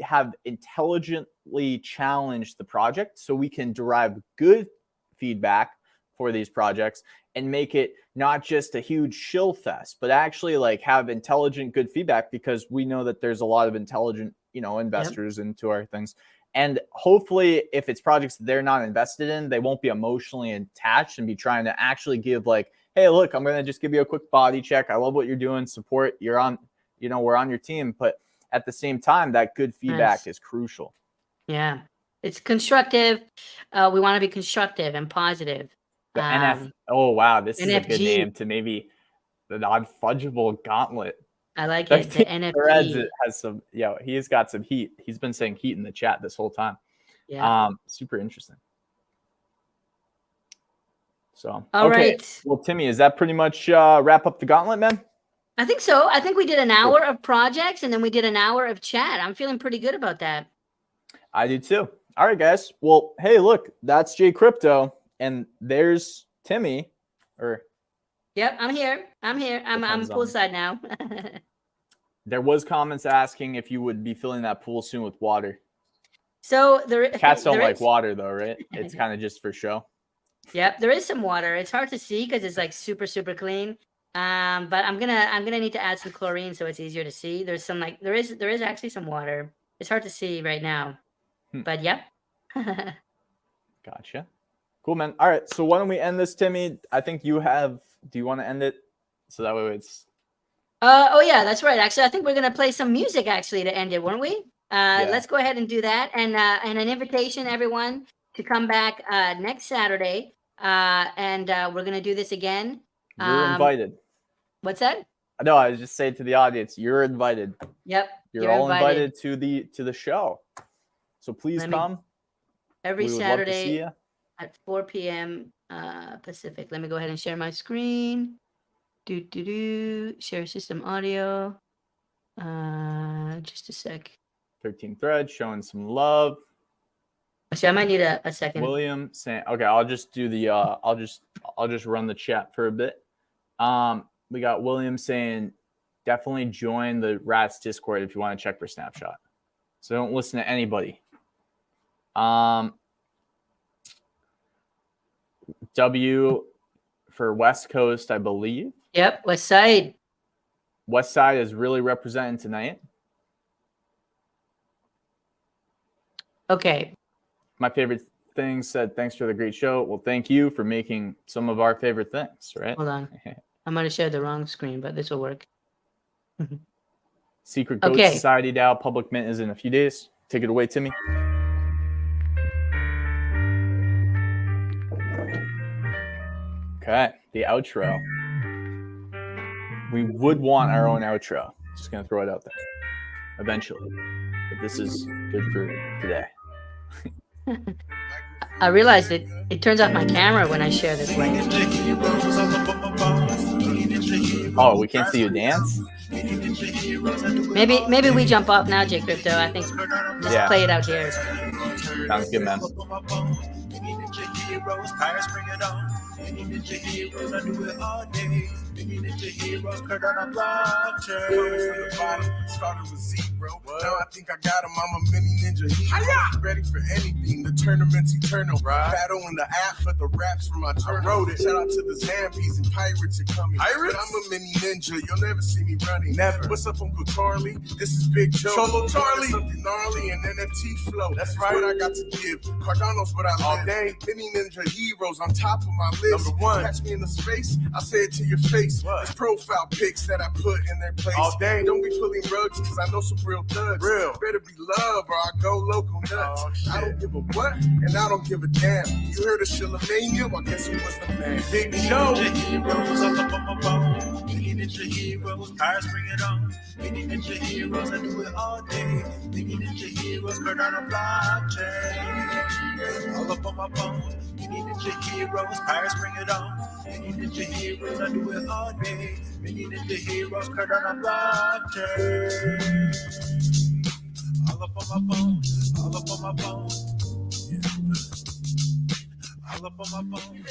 have intelligently challenged the project so we can derive good feedback for these projects and make it not just a huge shill fest, but actually have intelligent, good feedback, because we know that there's a lot of intelligent, investors into our things. And hopefully if it's projects that they're not invested in, they won't be emotionally attached and be trying to actually give hey, look, I'm going to just give you a quick body check. I love what you're doing. Support. You're on, we're on your team. But at the same time, that good feedback is crucial. Yeah. It's constructive. We want to be constructive and positive. The oh, wow. This is a good NFG. name to maybe the non-fungible Gauntlet. I like it. The NFT. Threads has some, he's got some heat. He's been saying heat in the chat this whole time. Yeah. Super interesting. So, all right. Well, Timmy, is that pretty much wrap up the Gauntlet, man? I think so. I think we did an hour of projects and then we did an hour of chat. I'm feeling pretty good about that. I do too. All right, guys. Well, hey, look, that's J Crypto, and there's Timmy. Yep, I'm here. I'm poolside now. There was comments asking if you would be filling that pool soon with water. So cats don't like water though, right? It's kind of just for show. Yep, there is some water. It's hard to see because it's super, super clean. But I'm gonna need to add some chlorine so it's easier to see. There's some there is actually some water. It's hard to see right now, but yep. Gotcha. Cool, man. All right, so why don't we end this, Timmy? I think you have. Do you want to end it so that way it's? Oh yeah, that's right. Actually, I think we're gonna play some music actually to end it, weren't we? Let's go ahead and do that, and an invitation everyone to come back next Saturday, and we're gonna do this again. You're invited. What's that? No, I was just saying to the audience, you're invited. Yep. You're all invited to the show. So please come. Every Saturday at 4 p.m. Pacific. Let me go ahead and share my screen. Share system audio. Just a sec. 13 threads showing some love. Actually, I might need a second. William saying, okay, I'll just do the I'll just run the chat for a bit. We got William saying, definitely join the Rats Discord if you want to check for Snapshot. So don't listen to anybody. W for West Coast, I believe. Yep, West Side. West Side is really representing tonight. Okay. My favorite thing said, thanks for the great show. Well, thank you for making some of our favorite things, right? Hold on. I might have shared the wrong screen, but this will work. Secret Goat Society DAO public mint is in a few days. Take it away, Timmy. Okay, the outro. We would want our own outro. Just gonna throw it out there. Eventually. But this is good for today. I realized it turns off my camera when I share this link. Oh, we can't see you dance? Maybe we jump off now, J Crypto. I think just play it out here. Sounds good, man. Mini Ninja Heroes, I do it all day. Mini Ninja Heroes, Kurt on a blockchain. Coming from the bottom, started with 0. Now I think I got him, I'm a mini ninja hero. Ready for anything, the tournament's eternal. Battle in the app, but the raps from my journal. Wrote it. Shout out to the Zambies and pirates are coming. But I'm a mini ninja, you'll never see me running. Never. What's up, Uncle Charlie? This is Big Joe. Cholo Charlie. Something gnarly and NFT flow. That's right. What I got to give. Cardano's what I All live. day. Mini ninja heroes on top of my list. Number 1. Catch me in the space, I say it to your face. What? It's profile pics that I put in their place. All day. Don't be pulling rugs, cause I know some real thugs. Real. Better be love or I go local nuts. Oh, shit. I don't give a what, and I don't give a damn. You heard of Shillamania? Well, guess who was the man? Big Joe. Ninja Heroes, all up on my phone. Mini Ninja Heroes, pirates bring it on. Mini Ninja Heroes, I do it all day. Mini Ninja Heroes, Kurt on a blockchain. All up on my phone. Mini Ninja Heroes, pirates bring it on. Mini Ninja Heroes, I do it all day. Mini Ninja Heroes, Kurt on a blockchain. All up on my phone. All up on my phone. Yeah. All up on my phone.